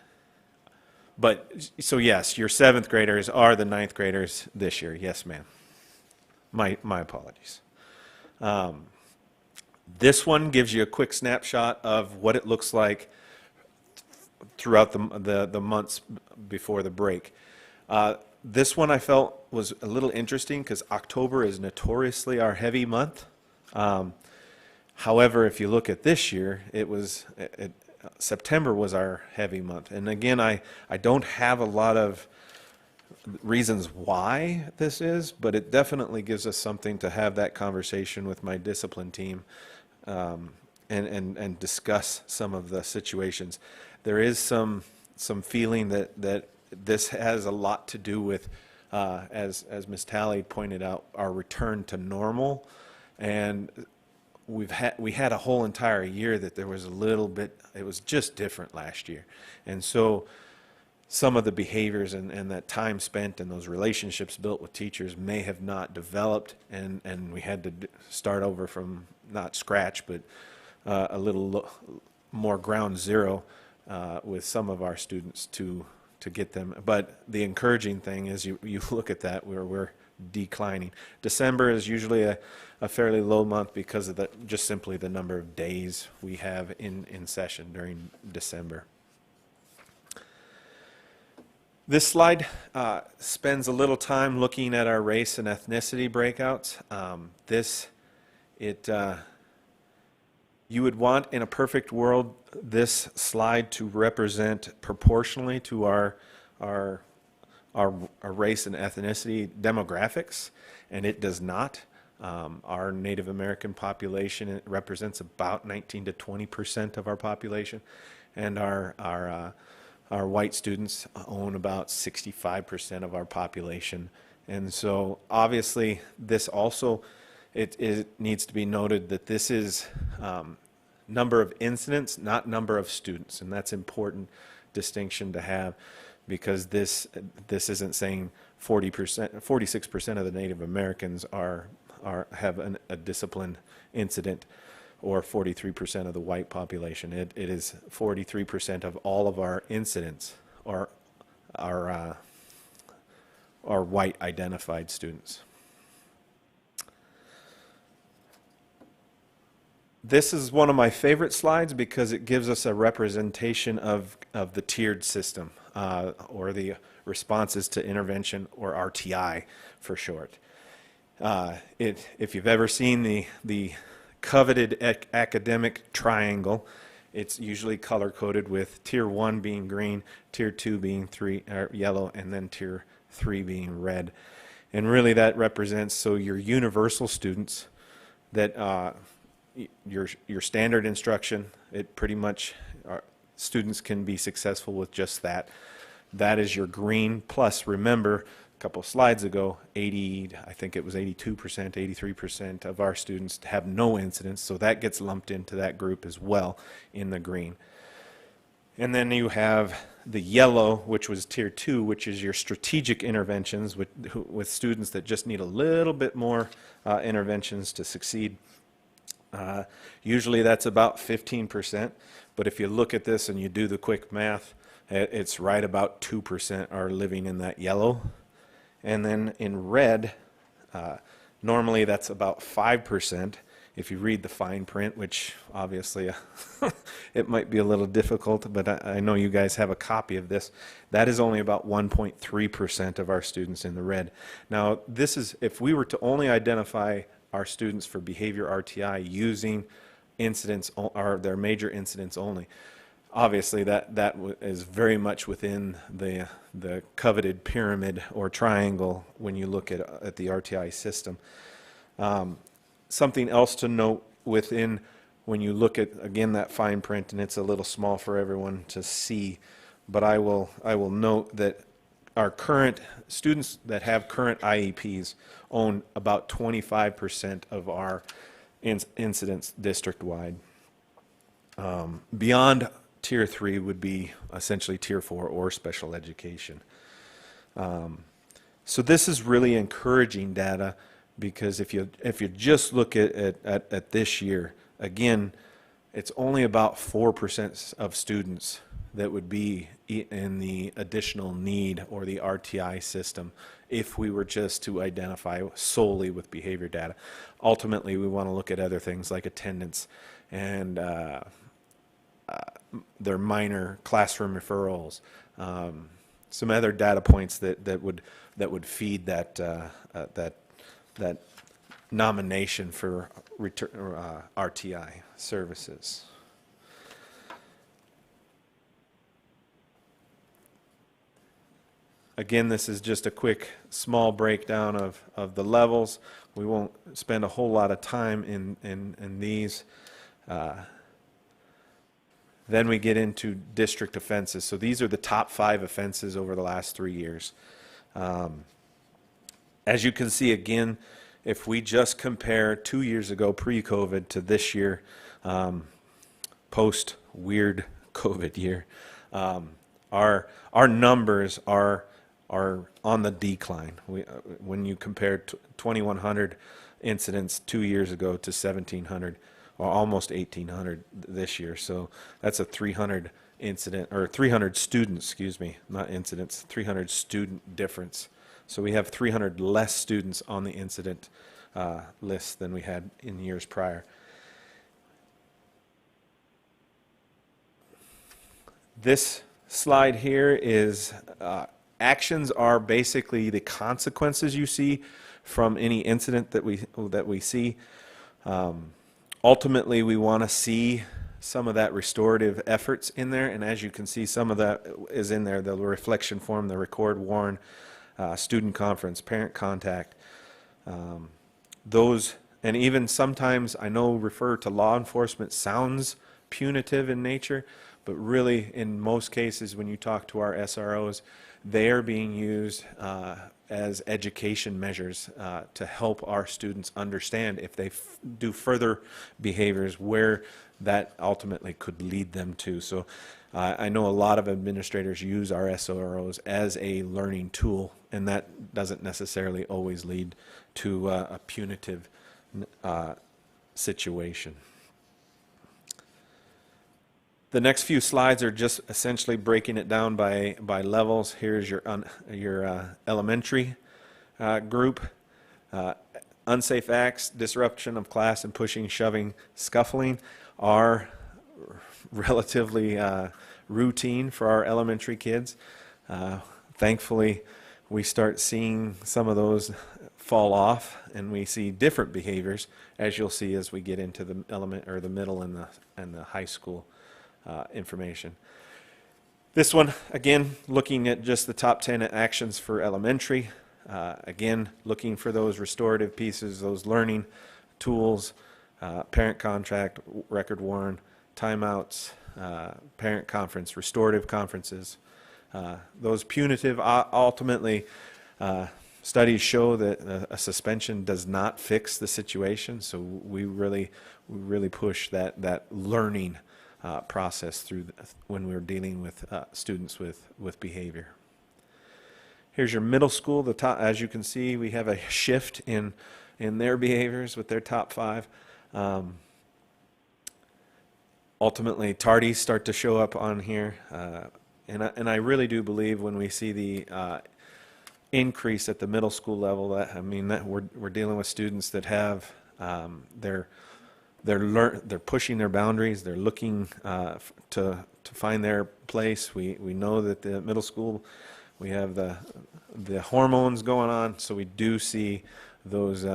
But, so yes, your 7th graders are the 9th graders this year. Yes, ma'am. My apologies. This one gives you a quick snapshot of what it looks like throughout the months before the break. This one I felt was a little interesting because October is notoriously our heavy month. However, if you look at this year, September was our heavy month. And again, I don't have a lot of reasons why this is, but it definitely gives us something to have that conversation with my discipline team and discuss some of the situations. There is some feeling that this has a lot to do with, as Ms. Talley pointed out, our return to normal. And we had a whole entire year that there was a little bit, it was just different last year. And so some of the behaviors and that time spent and those relationships built with teachers may have not developed, and we had to start over from not scratch, but a little more ground zero with some of our students to get them. But the encouraging thing is you look at that where we're declining. December is usually a fairly low month because of just simply the number of days we have in session during December. This slide spends a little time looking at our race and ethnicity breakouts. You would want, in a perfect world, this slide to represent proportionally to our race and ethnicity demographics, and it does not. Our Native American population, it represents about 19 to 20% of our population, and our white students own about 65% of our population. And so obviously this also, it needs to be noted that this is number of incidents, not number of students, and that's important distinction to have, because this isn't saying 46% of the Native Americans have a discipline incident, or 43% of the white population. It is 43% of all of our incidents are white identified students. This is one of my favorite slides because it gives us a representation of the tiered system, or the responses to intervention, or RTI for short. If you've ever seen the coveted academic triangle, it's usually color coded with tier 1 being green, tier 2 being yellow, and then tier 3 being red. And really that represents, so your universal students, that your standard instruction, it pretty much, students can be successful with just that. That is your green. Plus, remember, a couple slides ago, I think it was 82%, 83% of our students have no incidents, so that gets lumped into that group as well in the green. And then you have the yellow, which was tier 2, which is your strategic interventions with students that just need a little bit more interventions to succeed. Usually that's about 15%, but if you look at this and you do the quick math, it's right about 2% are living in that yellow. And then in red, normally that's about 5%. If you read the fine print, which obviously it might be a little difficult, but I know you guys have a copy of this, that is only about 1.3% of our students in the red. Now, this is, if we were to only identify our students for behavior RTI using incidents, or their major incidents only, obviously that is very much within the coveted pyramid or triangle when you look at the RTI system. Something else to note within, when you look at, again, that fine print, and it's a little small for everyone to see, but I will note that our current students that have current IEPs own about 25% of our incidents district-wide. Beyond tier 3 would be essentially tier 4 or special education. So this is really encouraging data, because if you just look at this year, again, it's only about 4% of students that would be in the additional need or the RTI system if we were just to identify solely with behavior data. Ultimately, we want to look at other things like attendance and their minor classroom referrals, some other data points that would feed that that nomination for RTI services. Again, this is just a quick, small breakdown of the levels. We won't spend a whole lot of time in these. Then we get into district offenses. So these are the top 5 offenses over the last 3 years. As you can see, again, if we just compare 2 years ago, pre-COVID, to this year, post-weird COVID year, our numbers are on the decline. When you compare 2,100 incidents 2 years ago to 1,700, or almost 1,800 this year, so that's a 300 incident, or 300 students, excuse me, not incidents, 300 student difference. So we have 300 less students on the incident list than we had in years prior. This slide here is actions are basically the consequences you see from any incident that we see. Ultimately, we want to see some of that restorative efforts in there, and as you can see, some of that is in there: the reflection form, the record warn, student conference, parent contact. Those, and even sometimes I know refer to law enforcement sounds punitive in nature, but really in most cases when you talk to our SROs, they are being used as education measures to help our students understand if they do further behaviors where that ultimately could lead them to. So I know a lot of administrators use our SROs as a learning tool, and that doesn't necessarily always lead to a punitive situation. The next few slides are just essentially breaking it down by levels. Here's your elementary group. Unsafe acts, disruption of class, and pushing, shoving, scuffling are relatively routine for our elementary kids. Thankfully, we start seeing some of those fall off, and we see different behaviors, as you'll see as we get into the the middle and the high school information. This one, again, looking at just the top 10 actions for elementary. Again, looking for those restorative pieces, those learning tools, parent contract, record warn, timeouts, parent conference, restorative conferences. Those punitive, ultimately, studies show that a suspension does not fix the situation, so we really push that learning process through when we're dealing with students with behavior. Here's your middle school. The top, as you can see, we have a shift in their behaviors with their top 5. Ultimately, tardies start to show up on here, and I really do believe when we see the increase at the middle school level, that that we're dealing with students that have they're pushing their boundaries. They're looking to find their place. We know that the middle school, we have the hormones going on, so we do see those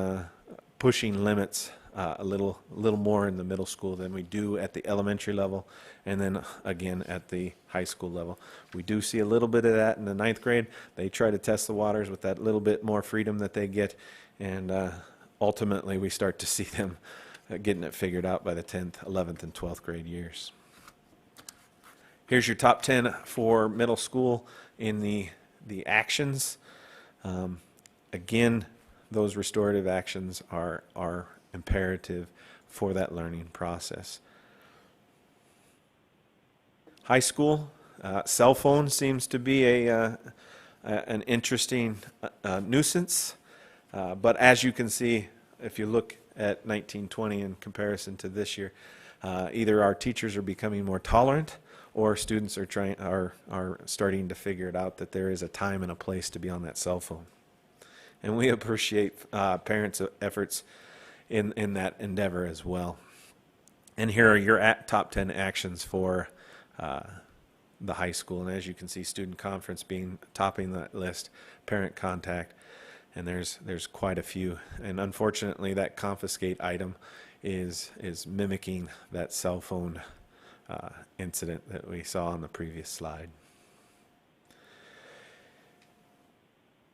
pushing limits a little more in the middle school than we do at the elementary level, and then again at the high school level. We do see a little bit of that in the 9th grade. They try to test the waters with that little bit more freedom that they get, and ultimately we start to see them getting it figured out by the 10th, 11th, and 12th grade years. Here's your top 10 for middle school in the actions. Again, those restorative actions are imperative for that learning process. High school, cell phone seems to be an interesting nuisance, but as you can see, if you look at 1920 in comparison to this year, either our teachers are becoming more tolerant or students are starting to figure it out that there is a time and a place to be on that cell phone. And we appreciate parents' efforts in that endeavor as well. And here are your top 10 actions for the high school. And as you can see, student conference topping that list, parent contact, and there's quite a few. And unfortunately, that confiscate item is mimicking that cell phone incident that we saw on the previous slide.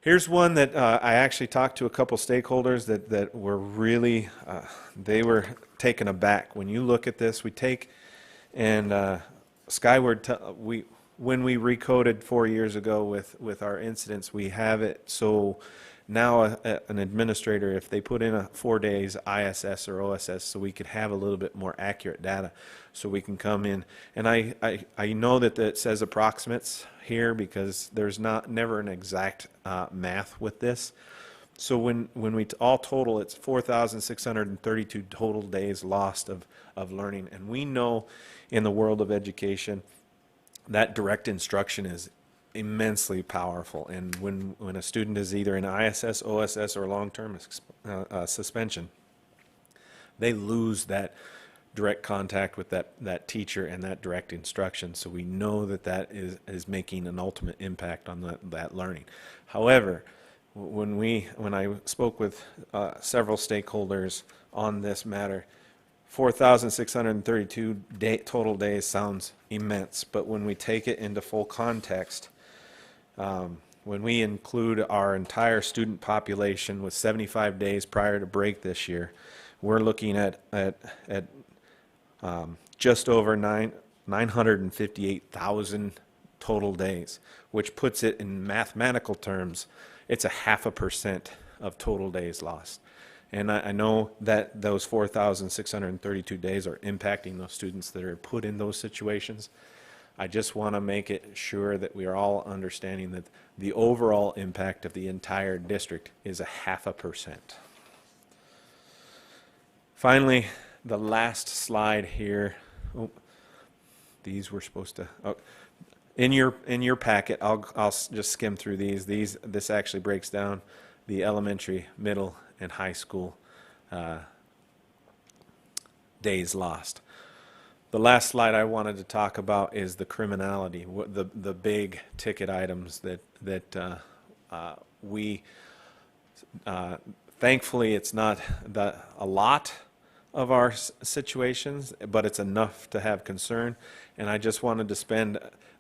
Here's one that I actually talked to a couple stakeholders that were really, they were taken aback. When you look at this, we take and Skyward, when we recoded 4 years ago with our incidents, we have it so now an administrator, if they put in 4 days ISS or OSS, so we could have a little bit more accurate data, so we can come in. And I know that it says approximates here because there's never an exact math with this. So when we all total, it's 4,632 total days lost of learning. And we know in the world of education that direct instruction is immensely powerful. And when a student is either in ISS, OSS, or long-term suspension, they lose that direct contact with that teacher and that direct instruction. So we know that is making an ultimate impact on that learning. However, when I spoke with several stakeholders on this matter, 4,632 total days sounds immense, but when we take it into full context, when we include our entire student population with 75 days prior to break this year, we're looking at just over 958,000 total days, which puts it in mathematical terms, it's 0.5% of total days lost. And I know that those 4,632 days are impacting those students that are put in those situations. I just want to make it sure that we are all understanding that the overall impact of the entire district is 0.5%. Finally, the last slide here. Oh, these were supposed to. Oh, in your packet, I'll just skim through these. This actually breaks down the elementary, middle, and high school days lost. The last slide I wanted to talk about is the criminality, the big ticket items that we thankfully it's not a lot of our situations, but it's enough to have concern. And I just wanted to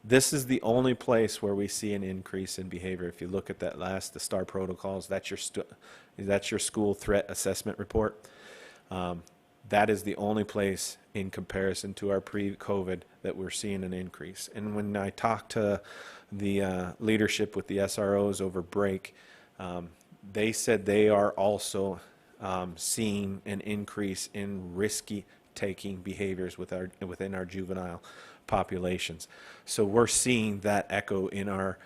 this is the only place where we see an increase in behavior. If you look at the STAR protocols, that's your school threat assessment report. That is the only place in comparison to our pre-COVID that we're seeing an increase. And when I talked to the leadership with the SROs over break, they said they are also seeing an increase in risky taking behaviors within our juvenile populations. So we're seeing that echo in our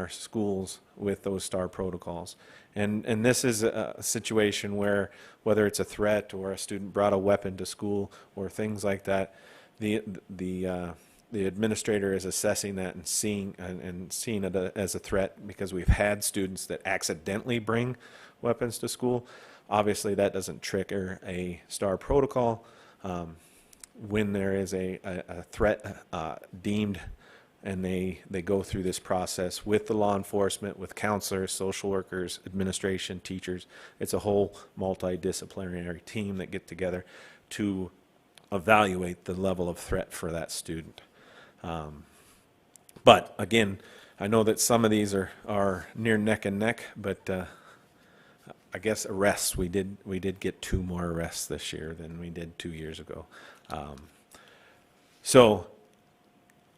schools with those STAR protocols. And this is a situation where whether it's a threat or a student brought a weapon to school or things like that, the administrator is assessing that and seeing it as a threat, because we've had students that accidentally bring weapons to school. Obviously, that doesn't trigger a STAR protocol. When there is a threat deemed, and they go through this process with the law enforcement, with counselors, social workers, administration, teachers. It's a whole multidisciplinary team that get together to evaluate the level of threat for that student. But again, I know that some of these are near neck and neck, but I guess arrests, we did get 2 more arrests this year than we did 2 years ago. So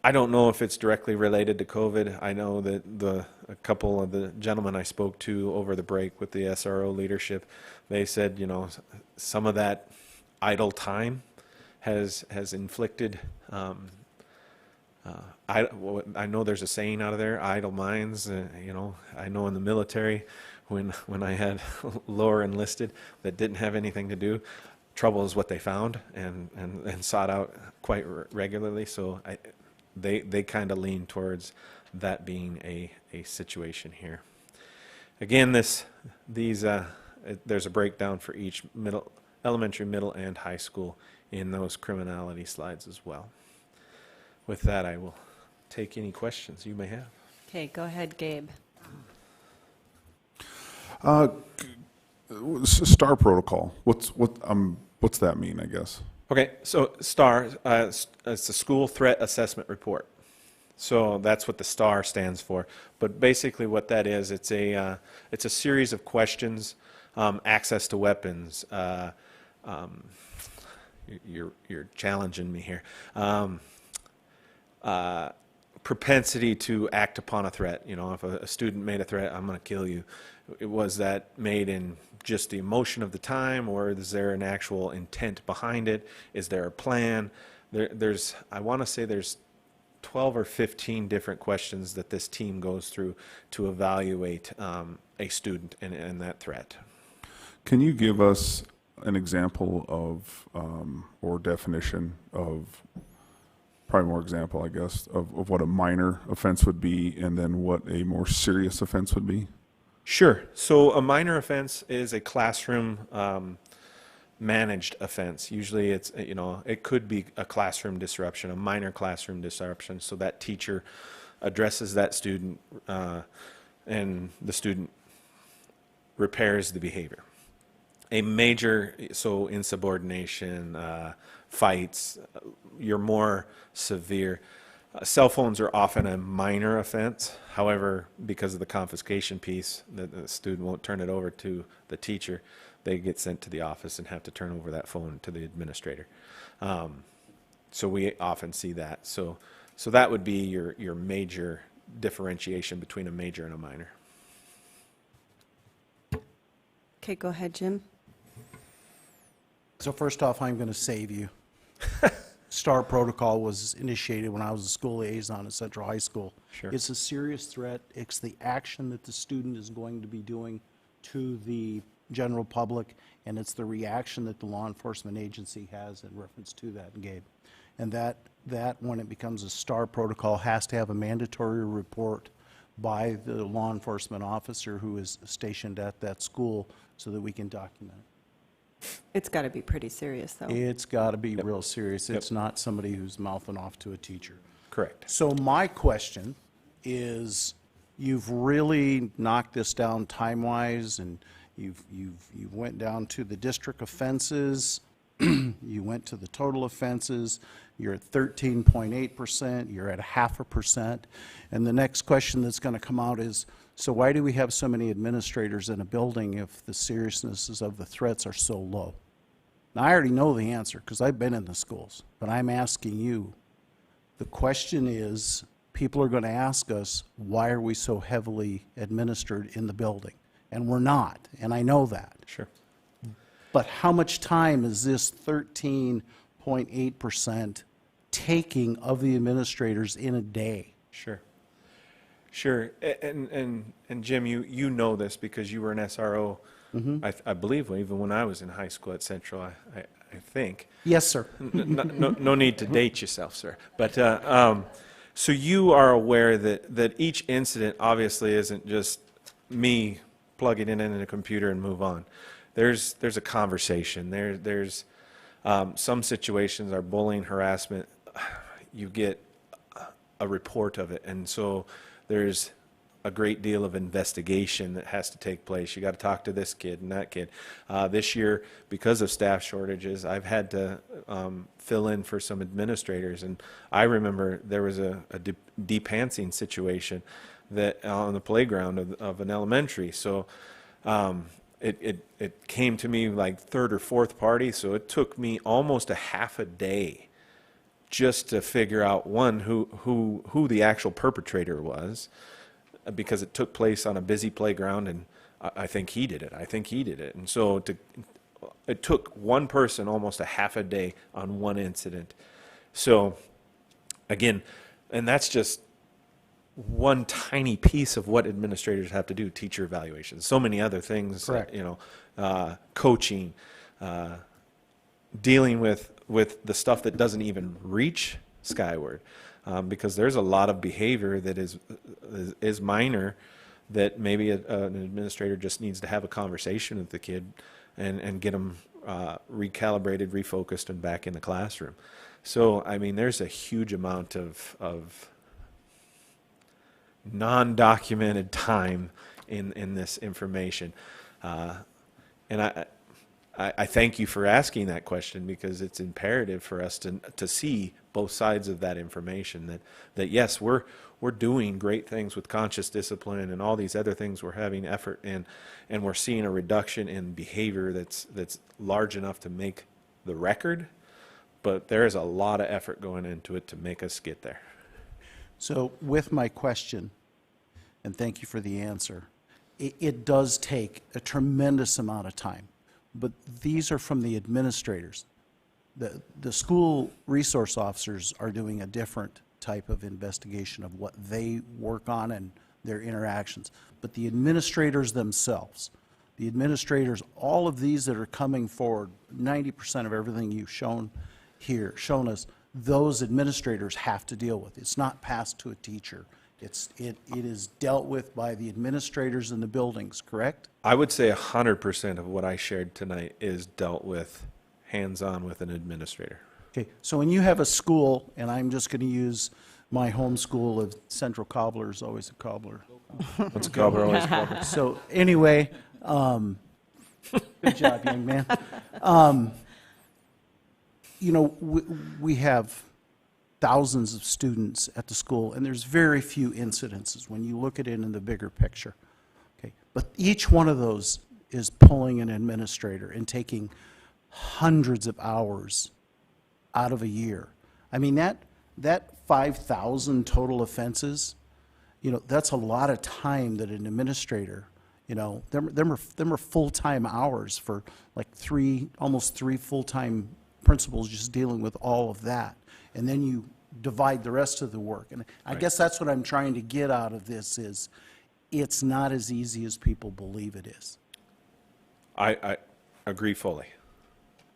I don't know if it's directly related to COVID. I know that a couple of the gentlemen I spoke to over the break with the SRO leadership, they said, some of that idle time has inflicted. I know there's a saying out of there, idle minds. I know in the military, when I had lower enlisted that didn't have anything to do, trouble is what they found and sought out quite regularly. So they kind of lean towards that being a situation here. Again, there's a breakdown for each elementary, middle, and high school in those criminality slides as well. With that, I will take any questions you may have. Okay, go ahead, Gabe. STAR protocol. What's that mean, I guess? Okay, so STAR, it's a School Threat Assessment Report. So that's what the STAR stands for. But basically what that is, it's a series of questions, access to weapons, you're challenging me here, propensity to act upon a threat. You know, if a student made a threat, I'm going to kill you. Was that made in just the emotion of the time, or is there an actual intent behind it? Is there a plan? I want to say there's 12 or 15 different questions that this team goes through to evaluate a student and that threat. Can you give us an example of, or definition of, probably more example, I guess, of what a minor offense would be and then what a more serious offense would be? Sure. So a minor offense is a classroom managed offense. Usually it's, it could be a classroom disruption, a minor classroom disruption. So that teacher addresses that student and the student repairs the behavior. A major, so insubordination, fights, you're more severe. Cell phones are often a minor offense. However, because of the confiscation piece, the student won't turn it over to the teacher. They get sent to the office and have to turn over that phone to the administrator. So we often see that. So that would be your major differentiation between a major and a minor. Okay, go ahead, Jim. So first off, I'm going to save you. STAR protocol was initiated when I was a school liaison at Central High School. Sure. It's a serious threat. It's the action that the student is going to be doing to the general public, and it's the reaction that the law enforcement agency has in reference to that, Gabe. And that when it becomes a STAR protocol, has to have a mandatory report by the law enforcement officer who is stationed at that school so that we can document it. It's got to be pretty serious, though. It's got to be real serious. It's not somebody who's mouthing off to a teacher. Correct. So my question is, you've really knocked this down time-wise, and you went down to the district offenses, you went to the total offenses, you're at 13.8%, you're at 0.5%, and the next question that's going to come out is, so why do we have so many administrators in a building if the seriousnesses of the threats are so low? Now, I already know the answer because I've been in the schools, but I'm asking you. The question is, people are going to ask us, why are we so heavily administered in the building? And we're not, and I know that. Sure. But how much time is this 13.8% taking of the administrators in a day? Sure. Sure, and Jim, you know this because you were an SRO, I believe, even when I was in high school at Central, I think. Yes, sir. No need to date yourself, sir. But so you are aware that each incident obviously isn't just me plugging it in a computer and move on. There's a conversation. There's some situations are bullying, harassment. You get a report of it, and so there's a great deal of investigation that has to take place. You got to talk to this kid and that kid. This year, because of staff shortages, I've had to fill in for some administrators, and I remember there was a de-pantsing situation that on the playground of an elementary. So it came to me like third or fourth party, so it took me almost a half a day just to figure out, one, who the actual perpetrator was, because it took place on a busy playground, and I think he did it. And so it took one person almost a half a day on one incident. So again, and that's just one tiny piece of what administrators have to do, teacher evaluations, so many other things. Correct. Coaching, dealing with the stuff that doesn't even reach skyward. because there's a lot of behavior that is minor that maybe an administrator just needs to have a conversation with the kid and get them recalibrated, refocused, and back in the classroom. So, I mean, there's a huge amount of non-documented time in this information. And I thank you for asking that question, because it's imperative for us to see both sides of that information, that yes, we're doing great things with conscious discipline and all these other things we're having effort in, and we're seeing a reduction in behavior that's large enough to make the record, but there is a lot of effort going into it to make us get there. So with my question, and thank you for the answer, it does take a tremendous amount of time, but these are from the administrators. The school resource officers are doing a different type of investigation of what they work on and their interactions. But the administrators themselves, all of these that are coming forward, 90% of everything you've shown us, those administrators have to deal with. It's not passed to a teacher. It is dealt with by the administrators in the buildings, correct? I would say 100% of what I shared tonight is dealt with hands-on with an administrator. Okay, so when you have a school, and I'm just going to use my home school of Central Cobbler is always a cobbler. What's a cobbler, always a cobbler. So anyway, good job, young man. You know, we have thousands of students at the school, and there's very few incidences when you look at it in the bigger picture. Okay, but each one of those is pulling an administrator and taking hundreds of hours out of a year. I mean, that 5,000 total offenses, you know, that's a lot of time that an administrator, you know, them are full-time hours for like almost three full-time principals just dealing with all of that. And then you divide the rest of the work. And I guess that's what I'm trying to get out of this is it's not as easy as people believe it is. I agree fully.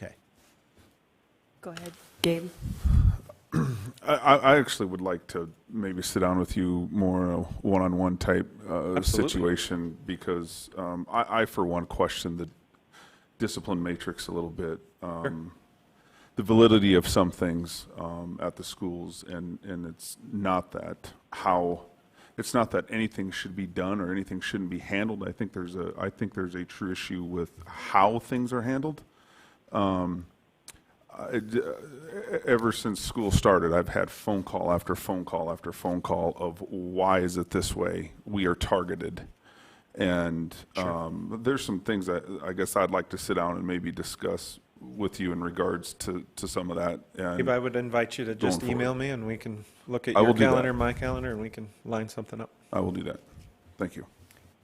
Okay. Go ahead, Gabe. I actually would like to maybe sit down with you more in a one-on-one type situation, because I, for one, question the discipline matrix a little bit. Sure. The validity of some things at the schools, and it's not that anything should be done or anything shouldn't be handled. I think there's a true issue with how things are handled. Ever since school started, I've had phone call after phone call after phone call of why is it this way? We are targeted. And there's some things that I guess I'd like to sit down and maybe discuss with you in regards to some of that. And I would invite you to just email me, and we can look at I your will do that. calendar, my calendar, and we can line something up. I will do that. Thank you.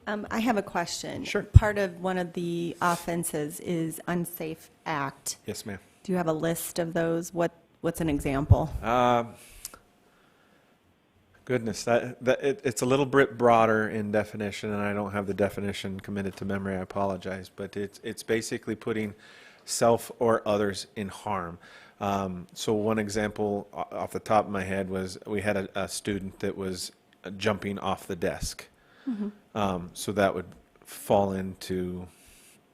I have a question. Sure. Part of one of the offenses is unsafe act. Yes, ma'am. Do you have a list of those? What's an example? Goodness, it's a little bit broader in definition, and I don't have the definition committed to memory. I apologize, but it's basically putting self or others in harm. So one example off the top of my head was we had a student that was jumping off the desk. Mm-hmm. So that would fall into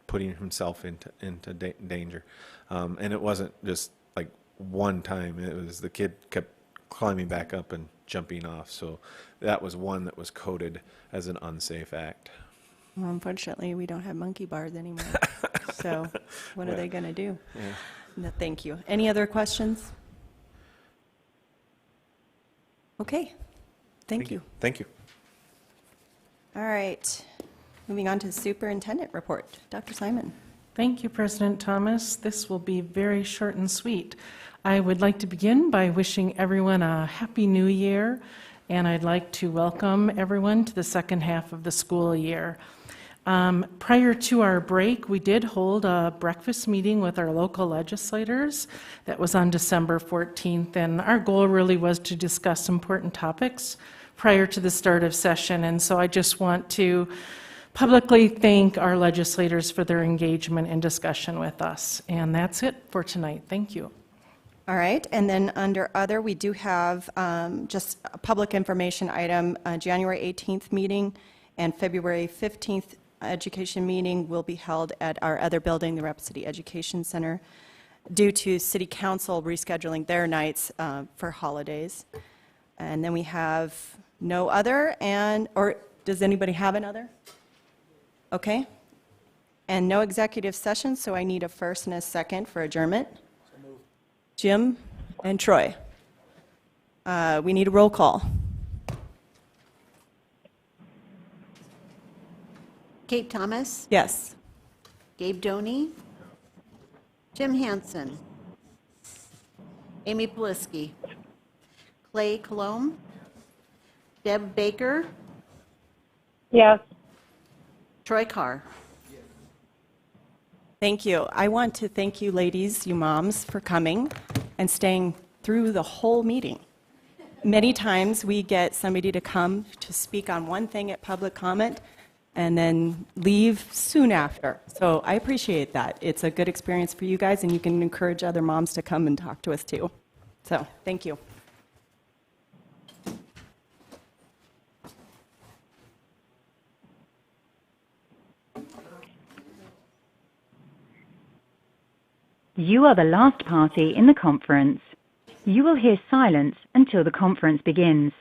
putting himself into danger. And it wasn't just like one time. It was the kid kept climbing back up and jumping off. So that was one that was coded as an unsafe act. Well, unfortunately, we don't have monkey bars anymore. So what are they going to do? Yeah. No, thank you. Any other questions? Okay. Thank you. Thank you. All right. Moving on to the superintendent report. Dr. Simon. Thank you, President Thomas. This will be very short and sweet. I would like to begin by wishing everyone a happy new year, and I'd like to welcome everyone to the second half of the school year. Prior to our break, we did hold a breakfast meeting with our local legislators. That was on December 14th, and our goal really was to discuss important topics prior to the start of session. And so I just want to publicly thank our legislators for their engagement and discussion with us. And that's it for tonight. Thank you. All right, and then under other, we do have just a public information item, January 18th meeting and February 15th education meeting will be held at our other building, the Rapid City Education Center, due to City Council rescheduling their nights for holidays. And then we have no other, or does anybody have another? Okay. And no executive session, so I need a first and a second for adjournment. Jim and Troy. We need a roll call. Kate Thomas, Yes. Gabe Doney, Jim Hansen, Amy Polisky, Clay Colomb, Deb Baker, Yes. Troy Carr. Thank you. I want to thank you ladies, you moms, for coming and staying through the whole meeting. Many times we get somebody to come to speak on one thing at public comment and then leave soon after. So I appreciate that. It's a good experience for you guys, and you can encourage other moms to come and talk to us too. So thank you. You are the last party in the conference. You will hear silence until the conference begins.